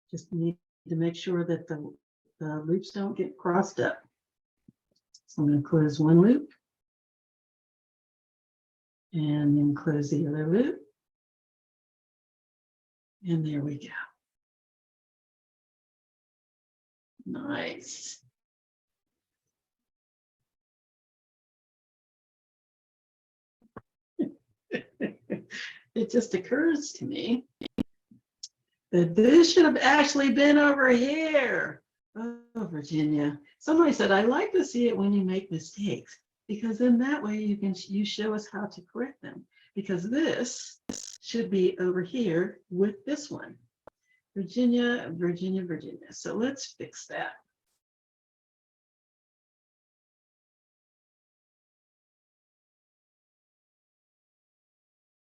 Just need to make sure that the loops don't get crossed up. So I'm going to close one loop and then close the other loop. And there we go. Nice. It just occurs to me that this should have actually been over here. Oh, Virginia. Somebody said, I like to see it when you make mistakes, because then that way you show us how to correct them. Because this should be over here with this one. Virginia, Virginia, Virginia. So let's fix that.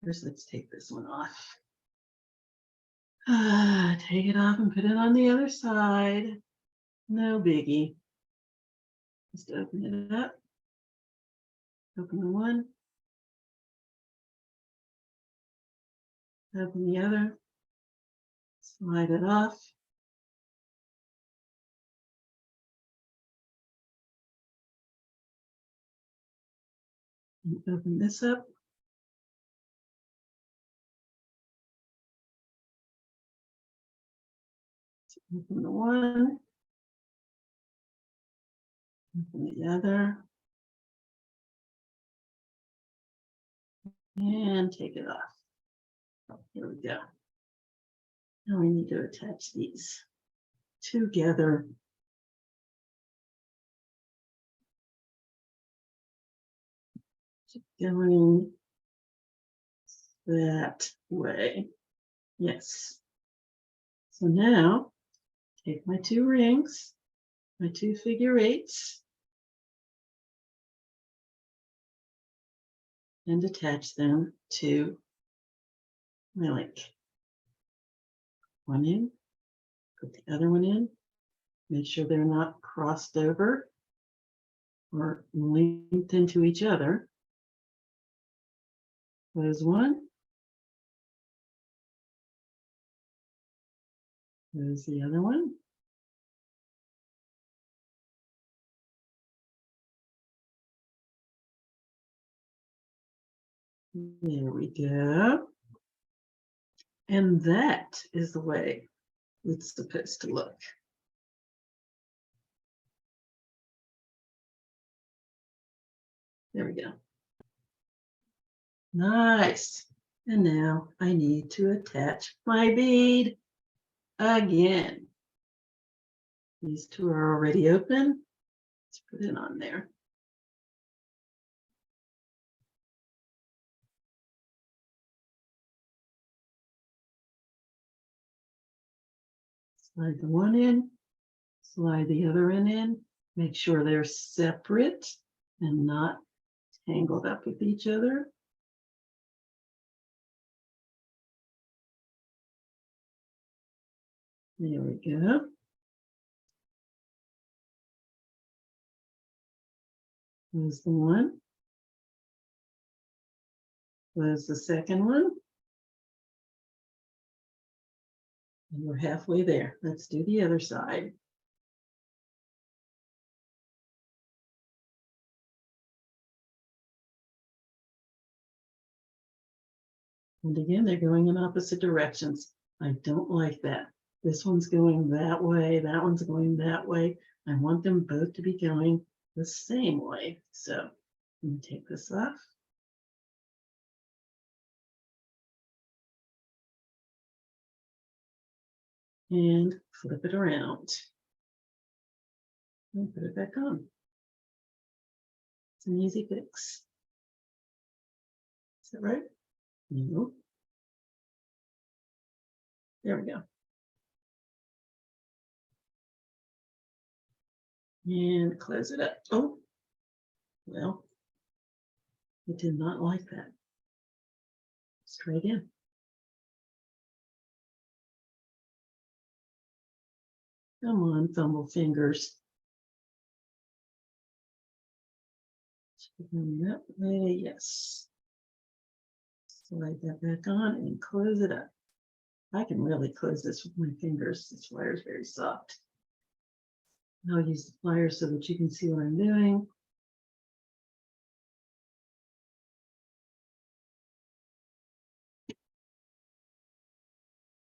First, let's take this one off. Take it off and put it on the other side. No biggie. Just open it up. Open the one. Open the other. Slide it off. And open this up. Open the one. Open the other. And take it off. Here we go. Now we need to attach these together. Going that way. Yes. So now take my two rings, my two figure eights, and attach them to my link. One in, put the other one in, make sure they're not crossed over or linked into each other. Close one. Close the other one. There we go. And that is the way it's supposed to look. There we go. Nice. And now I need to attach my bead again. These two are already open. Let's put it on there. Slide the one in, slide the other end in, make sure they're separate and not tangled up with each other. There we go. There's the one. There's the second one. And we're halfway there. Let's do the other side. And again, they're going in opposite directions. I don't like that. This one's going that way, that one's going that way. I want them both to be going the same way. So let me take this off. And flip it around. And put it back on. It's an easy fix. Is that right? No. There we go. And close it up. Oh, well, it did not like that. Let's try again. Come on, fumble fingers. That way, yes. Slide that back on and close it up. I can really close this with my fingers. This wire is very soft. I'll use the pliers so that you can see what I'm doing.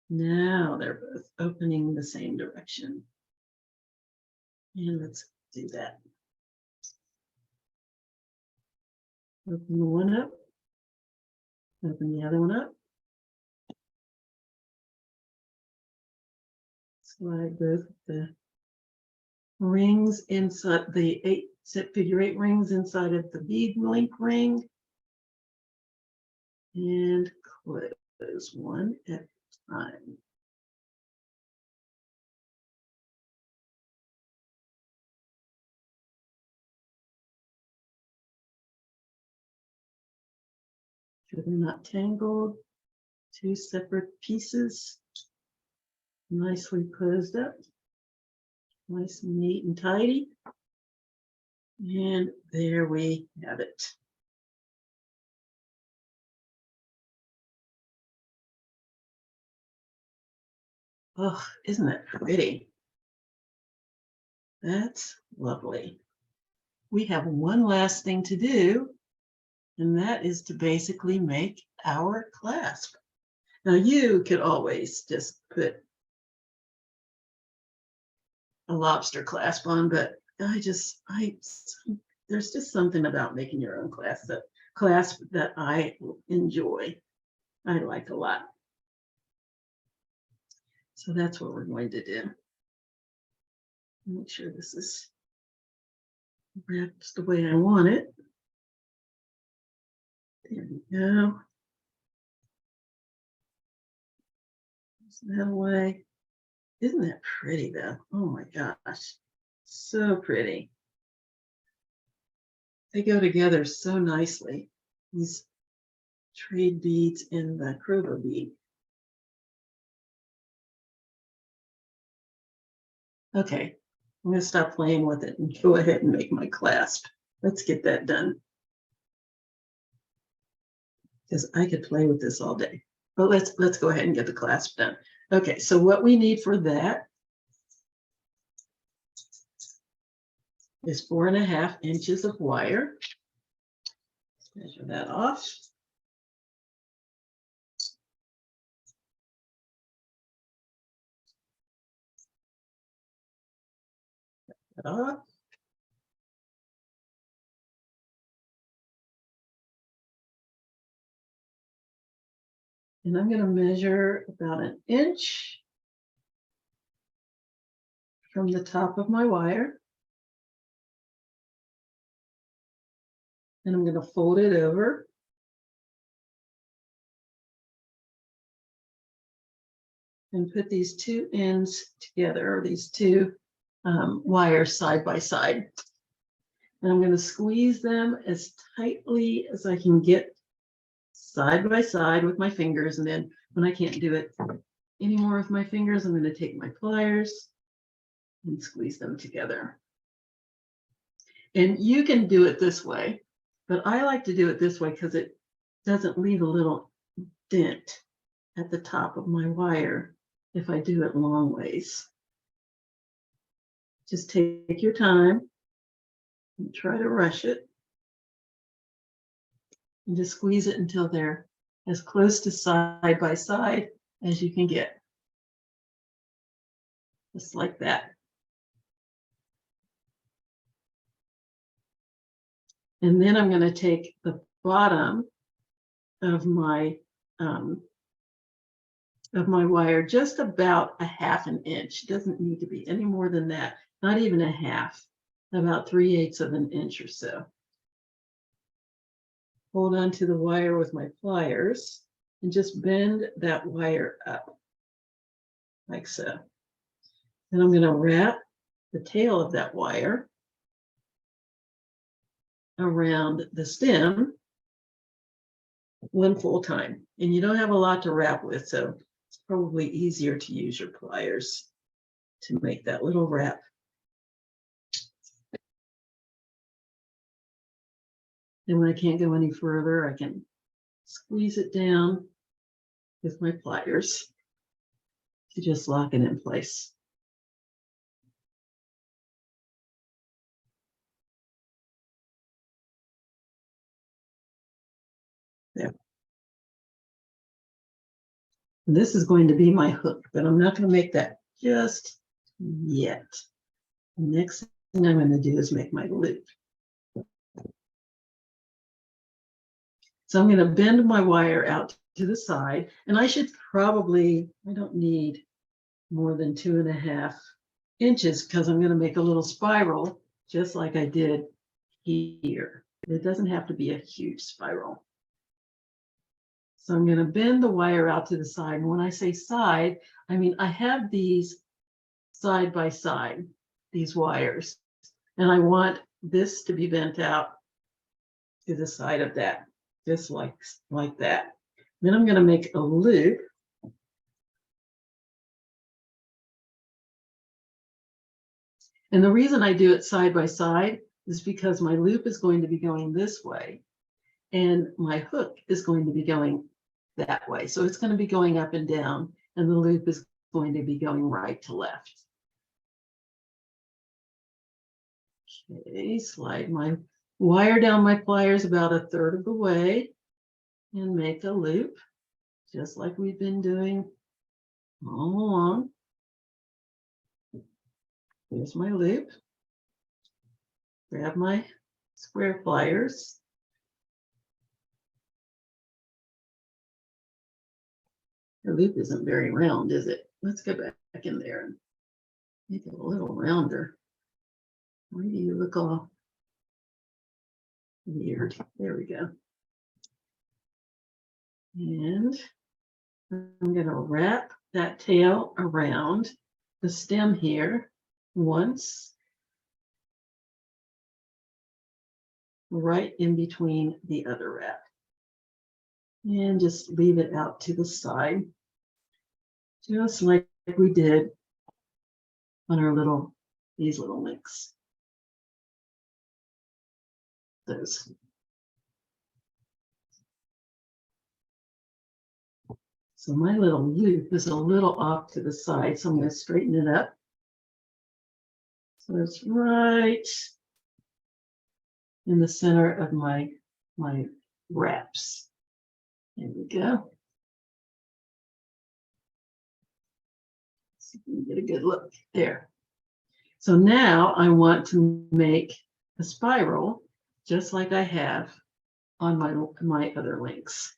Now they're both opening the same direction. And let's do that. Open the one up. Open the other one up. Slide both the rings inside the figure eight rings inside of the bead link ring. And close one at a time. Sure they're not tangled. Two separate pieces. Nicely closed up. Nice and neat and tidy. And there we have it. Oh, isn't that pretty? That's lovely. We have one last thing to do, and that is to basically make our clasp. Now you could always just put a lobster clasp on, but there's just something about making your own clasp that I enjoy. I like a lot. So that's what we're going to do. Make sure this is wrapped the way I want it. There we go. That way. Isn't that pretty though? Oh my gosh, so pretty. They go together so nicely. These trade beads and the Kroger bead. Okay, I'm going to stop playing with it and go ahead and make my clasp. Let's get that done. Because I could play with this all day. But let's go ahead and get the clasp done. Okay, so what we need for that is 4.5 inches of wire. Let's measure that off. That off. And I'm going to measure about 1 inch from the top of my wire. And I'm going to fold it over. And put these two ends together, or these two wires side by side. And I'm going to squeeze them as tightly as I can get side by side with my fingers. And then when I can't do it anymore with my fingers, I'm going to take my pliers and squeeze them together. And you can do it this way, but I like to do it this way because it doesn't leave a little dent at the top of my wire if I do it long ways. Just take your time and try to rush it. And just squeeze it until they're as close to side by side as you can get. Just like that. And then I'm going to take the bottom of my wire just about 1/2 an inch. It doesn't need to be any more than that, not even a half, about 3/8 of an inch or so. Hold on to the wire with my pliers and just bend that wire up like so. Then I'm going to wrap the tail of that wire around the stem one full time. And you don't have a lot to wrap with, so it's probably easier to use your pliers to make that little wrap. And when I can't go any further, I can squeeze it down with my pliers to just lock it in place. There. And this is going to be my hook, but I'm not going to make that just yet. The next thing I'm going to do is make my loop. So I'm going to bend my wire out to the side, and I should probably, I don't need more than 2.5 inches because I'm going to make a little spiral just like I did here. It doesn't have to be a huge spiral. So I'm going to bend the wire out to the side. And when I say side, I mean I have these side by side, these wires, and I want this to be bent out to the side of that, just like that. Then I'm going to make a loop. And the reason I do it side by side is because my loop is going to be going this way and my hook is going to be going that way. So it's going to be going up and down, and the loop is going to be going right to left. Okay, slide my wire down my pliers about 1/3 of the way and make a loop, just like we've been doing all along. Here's my loop. Grab my square pliers. The loop isn't very round, is it? Let's go back in there and make it a little rounder. Why do you look all weird? There we go. And I'm going to wrap that tail around the stem here once, right in between the other wrap. And just leave it out to the side, just like we did on our these little links. Those. So my little loop is a little off to the side, so I'm going to straighten it up. So it's right in the center of my wraps. There we go. So you can get a good look there. So now I want to make a spiral just like I have on my other links.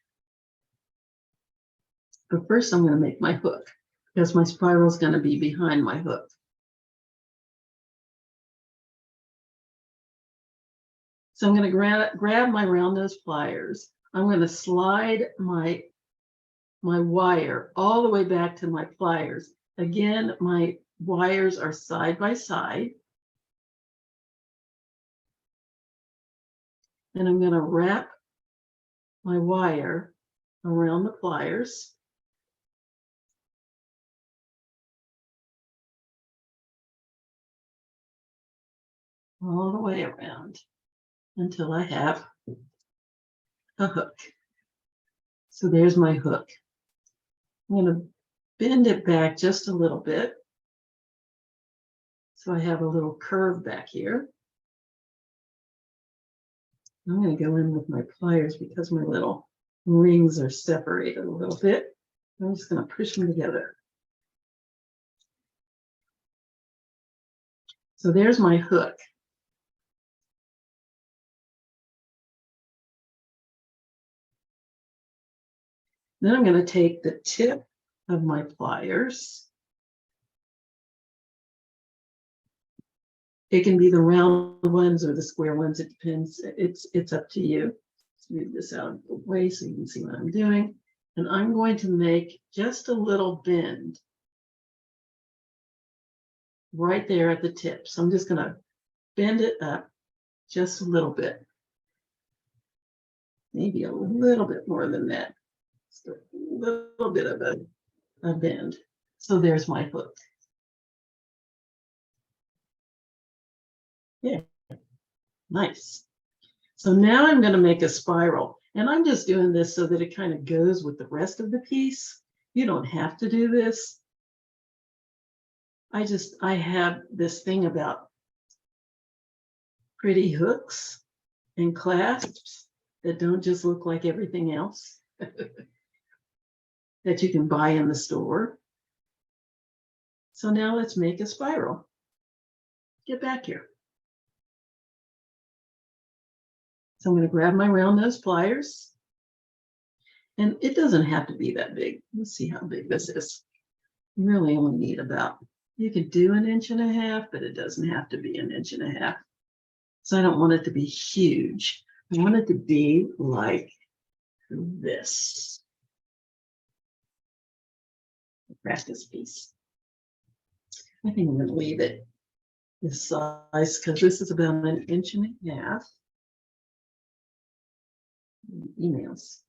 But first I'm going to make my hook because my spiral is going to be behind my hook. So I'm going to grab my round nose pliers. I'm going to slide my wire all the way back to my pliers. Again, my wires are side by side. And I'm going to wrap my wire around the pliers. All the way around until I have a hook. So there's my hook. I'm going to bend it back just a little bit. So I have a little curve back here. I'm going to go in with my pliers because my little rings are separated a little bit. I'm just going to push them together. So there's my hook. Then I'm going to take the tip of my pliers. It can be the round ones or the square ones. It depends. It's up to you. Let's move this out of the way so you can see what I'm doing. And I'm going to make just a little bend right there at the tip. So I'm just going to bend it up just a little bit. Maybe a little bit more than that. Just a little bit of a bend. So there's my hook. Yeah, nice. So now I'm going to make a spiral. And I'm just doing this so that it kind of goes with the rest of the piece. You don't have to do this. I have this thing about pretty hooks and clasps that don't just look like everything else that you can buy in the store. So now let's make a spiral. Get back here. So I'm going to grab my round nose pliers. And it doesn't have to be that big. Let's see how big this is. You really only need about, you could do 1.5 inches, but it doesn't have to be 1.5 inches. So I don't want it to be huge. I want it to be like this. Practice piece. I think I'm going to leave it this size because this is about 1.5 inches. Emails.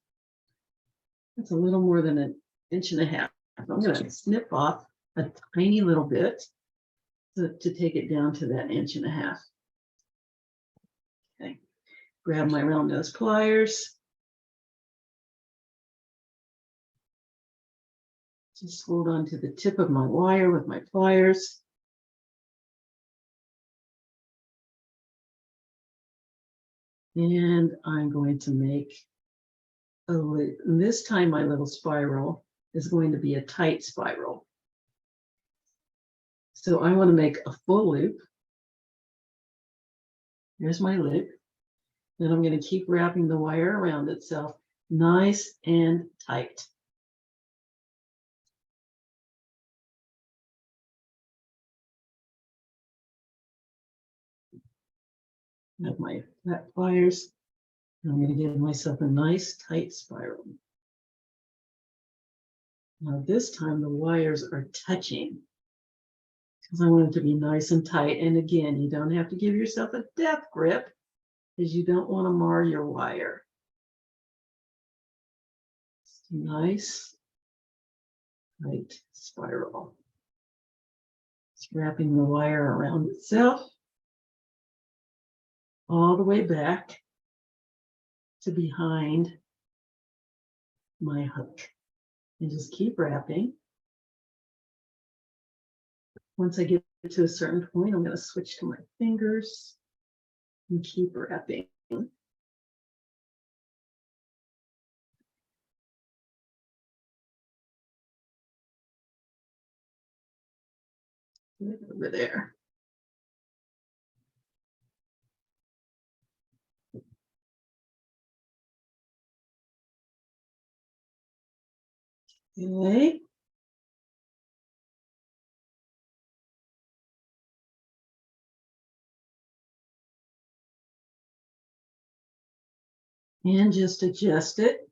That's a little more than 1.5 inches. I'm going to snip off a tiny little bit to take it down to that 1.5 inches. Okay. Grab my round nose pliers. Just hold on to the tip of my wire with my pliers. And I'm going to make a loop. And this time my little spiral is going to be a tight spiral. So I want to make a full loop. Here's my loop. Then I'm going to keep wrapping the wire around itself nice and tight. I have my flat pliers. I'm going to give myself a nice tight spiral. Now this time the wires are touching because I want it to be nice and tight. And again, you don't have to give yourself a death grip because you don't want to mar your wire. It's nice, tight spiral. It's wrapping the wire around itself all the way back to behind my hook. And just keep wrapping. Once I get to a certain point, I'm going to switch to my fingers and keep wrapping. Over there. Okay. and just adjust it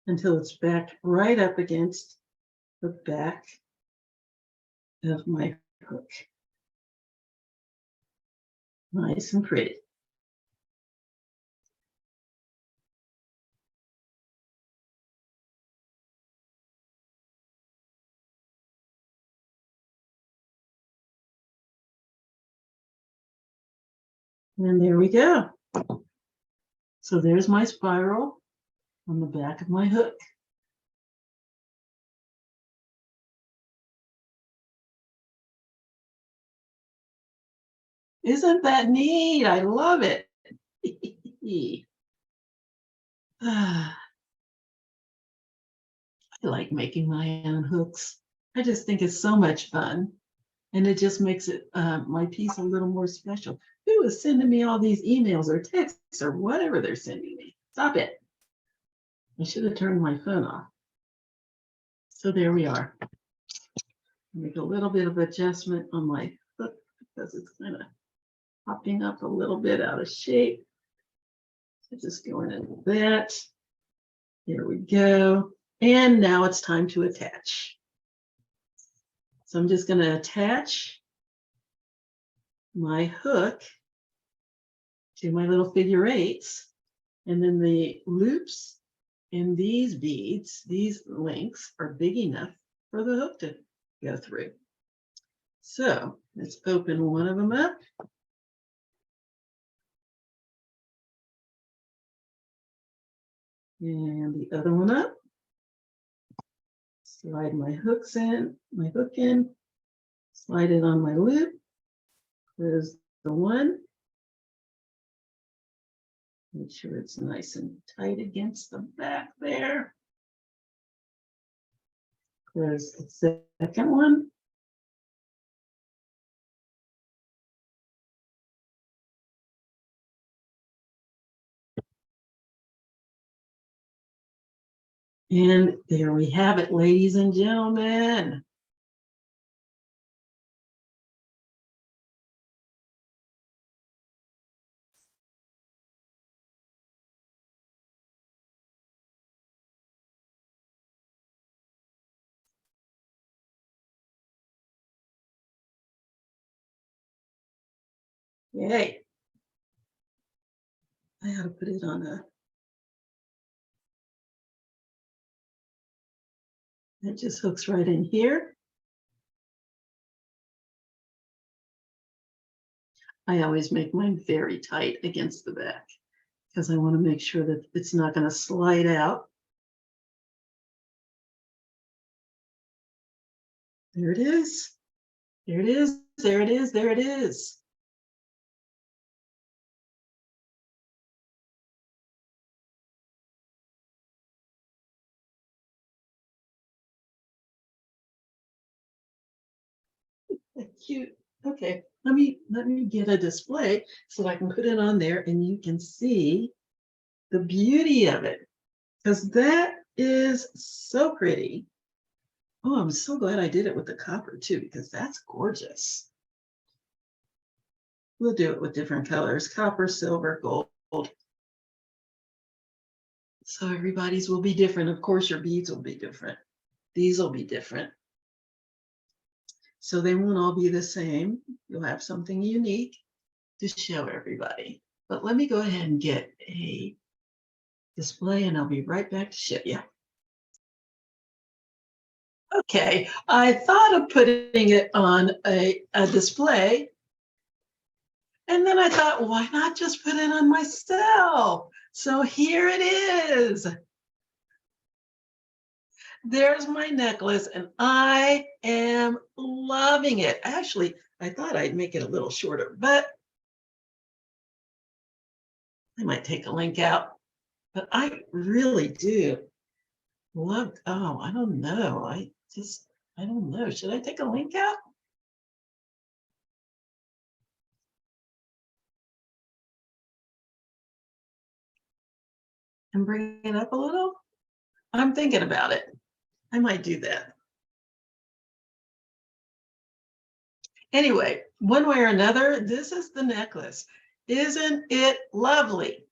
until it's back right up against the back of my hook. Nice and pretty. And there we go. So there's my spiral on the back of my hook. Isn't that neat? I love it. I like making my own hooks. I just think it's so much fun. And it just makes it my piece a little more special. Who is sending me all these emails or texts or whatever they're sending me? Stop it. I should have turned my phone off. So there we are. Make a little bit of adjustment on my hook because it's kind of popping up a little bit out of shape. So just going into that. There we go. And now it's time to attach. So I'm just going to attach my hook to my little figure eights. And then the loops in these beads, these links are big enough for the hook to go through. So let's open one of them up. And the other one up. Slide my hooks in, my hook in, slide it on my loop. There's the one. Make sure it's nice and tight against the back there. There's the second one. And there we have it, ladies and gentlemen. Yay. I ought to put it on a, it just hooks right in here. I always make mine very tight against the back because I want to make sure that it's not going to slide out. There it is. There it is. There it is. There it is. Cute. Okay, let me get a display so I can put it on there and you can see the beauty of it, because that is so pretty. Oh, I'm so glad I did it with the copper too, because that's gorgeous. We'll do it with different colors, copper, silver, gold. So everybody's will be different. Of course, your beads will be different. These will be different. So they won't all be the same. You'll have something unique to show everybody. But let me go ahead and get a display and I'll be right back to show you. Okay, I thought of putting it on a display. And then I thought, why not just put it on myself? So here it is. There's my necklace and I am loving it. Actually, I thought I'd make it a little shorter, but I might take a link out. But I really do love, oh, I don't know. I don't know. Should I take a link out? And bring it up a little? I'm thinking about it. I might do that. Anyway, one way or another, this is the necklace. Isn't it lovely?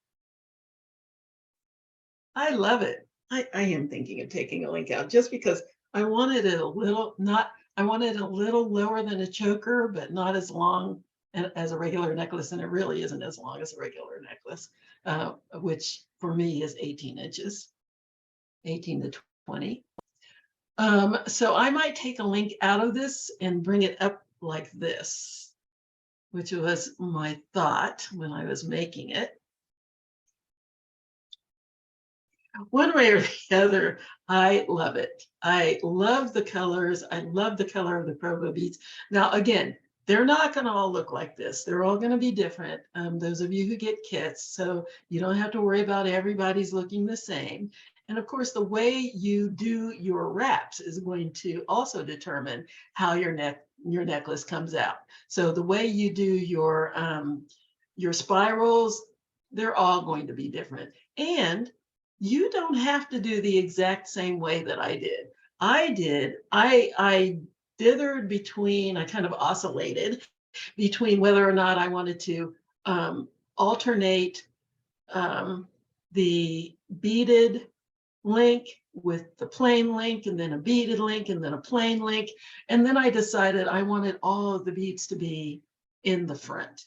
I love it. I am thinking of taking a link out just because I wanted it a little not I wanted a little lower than a choker, but not as long as a regular necklace, and it really isn't as long as a regular necklace, which for me is 18 inches, 18 to 20. So I might take a link out of this and bring it up like this, which was my thought when I was making it. One way or the other, I love it. I love the colors. I love the color of the Provo beads. Now, again, they're not going to all look like this. They're all going to be different. Those of you who get kits, so you don't have to worry about everybody's looking the same. And of course, the way you do your wraps is going to also determine how your necklace comes out. So the way you do your spirals, they're all going to be different. And you don't have to do the exact same way that I did. I dithered between, I kind of oscillated between whether or not I wanted to alternate the beaded link with the plain link, and then a beaded link, and then a plain link. And then I decided I wanted all of the beads to be in the front.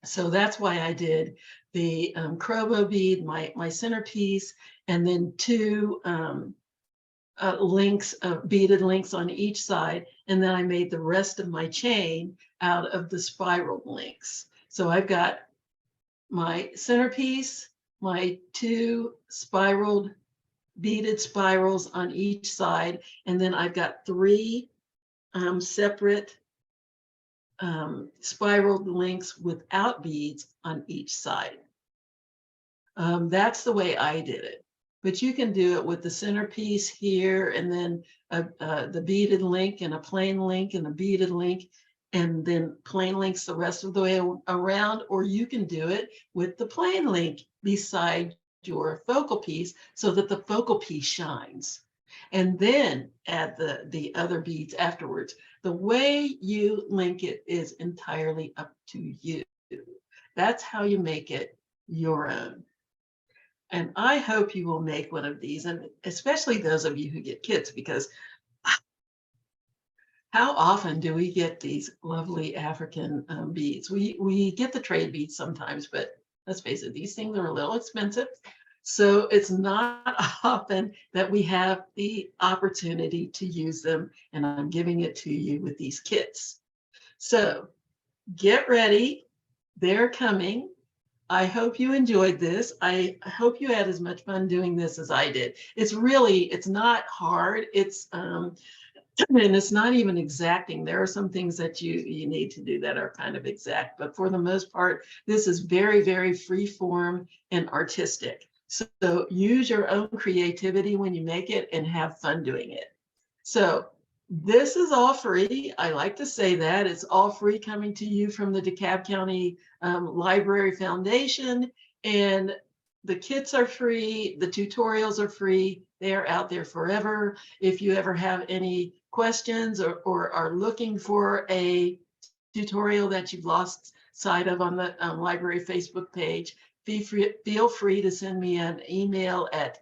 So that's why I did the Crobo bead, my centerpiece, and then two links, beaded links on each side. And then I made the rest of my chain out of the spiral links. So I've got my centerpiece, my two spiraled beaded spirals on each side, and then I've got three separate spiraled links without beads on each side. That's the way I did it. But you can do it with the centerpiece here, and then the beaded link, and a plain link, and a beaded link, and then plain links the rest of the way around. Or you can do it with the plain link beside your focal piece so that the focal piece shines. And then add the other beads afterwards. The way you link it is entirely up to you. That's how you make it your own. And I hope you will make one of these, and especially those of you who get kits, because how often do we get these lovely African beads? We get the trade beads sometimes, but let's face it, these things are a little expensive. So it's not often that we have the opportunity to use them, and I'm giving it to you with these kits. So get ready. They're coming. I hope you enjoyed this. I hope you had as much fun doing this as I did. It's not hard. And it's not even exacting. There are some things that you need to do that are kind of exact, but for the most part, this is very, very free form and artistic. So use your own creativity when you make it and have fun doing it. So this is all free. I like to say that it's all free, coming to you from the DeKalb County Library Foundation, and the kits are free. The tutorials are free. They are out there forever. If you ever have any questions or are looking for a tutorial that you've lost sight of on the library Facebook page, feel free to send me an email at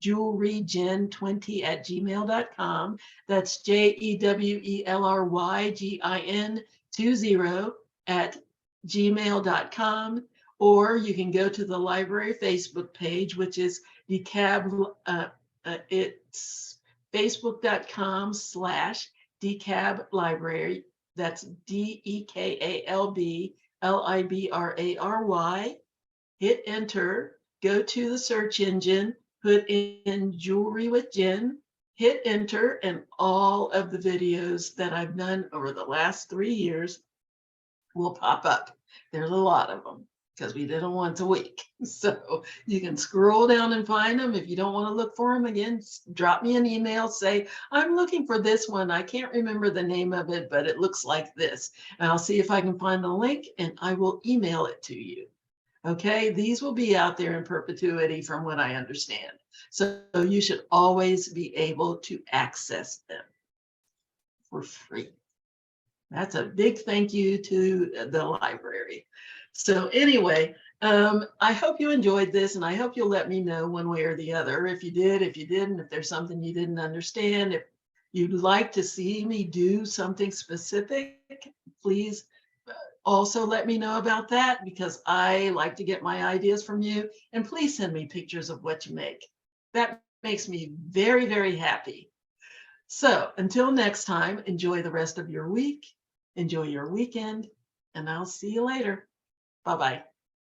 jewelrygin20@gmail.com. That's JEWELRYGIN20@gmail.com. Or you can go to the library Facebook page, which is DeKalb. It's facebook.com/DeKalb Library. That's DEKALB Hit enter, go to the search engine, put in Jewelry with Jen, hit enter, and all of the videos that I've done over the last 3 years will pop up. There's a lot of them because we did them once a week. So you can scroll down and find them. If you don't want to look for them again, drop me an email, say, I'm looking for this one. I can't remember the name of it, but it looks like this. And I'll see if I can find the link, and I will email it to you. Okay, these will be out there in perpetuity from what I understand. So you should always be able to access them for free. That's a big thank you to the library. So anyway, I hope you enjoyed this, and I hope you'll let me know one way or the other. If you did, if you didn't, if there's something you didn't understand, if you'd like to see me do something specific, please also let me know about that, because I like to get my ideas from you. And please send me pictures of what you make. That makes me very, very happy. So until next time, enjoy the rest of your week, enjoy your weekend, and I'll see you later. Bye-bye.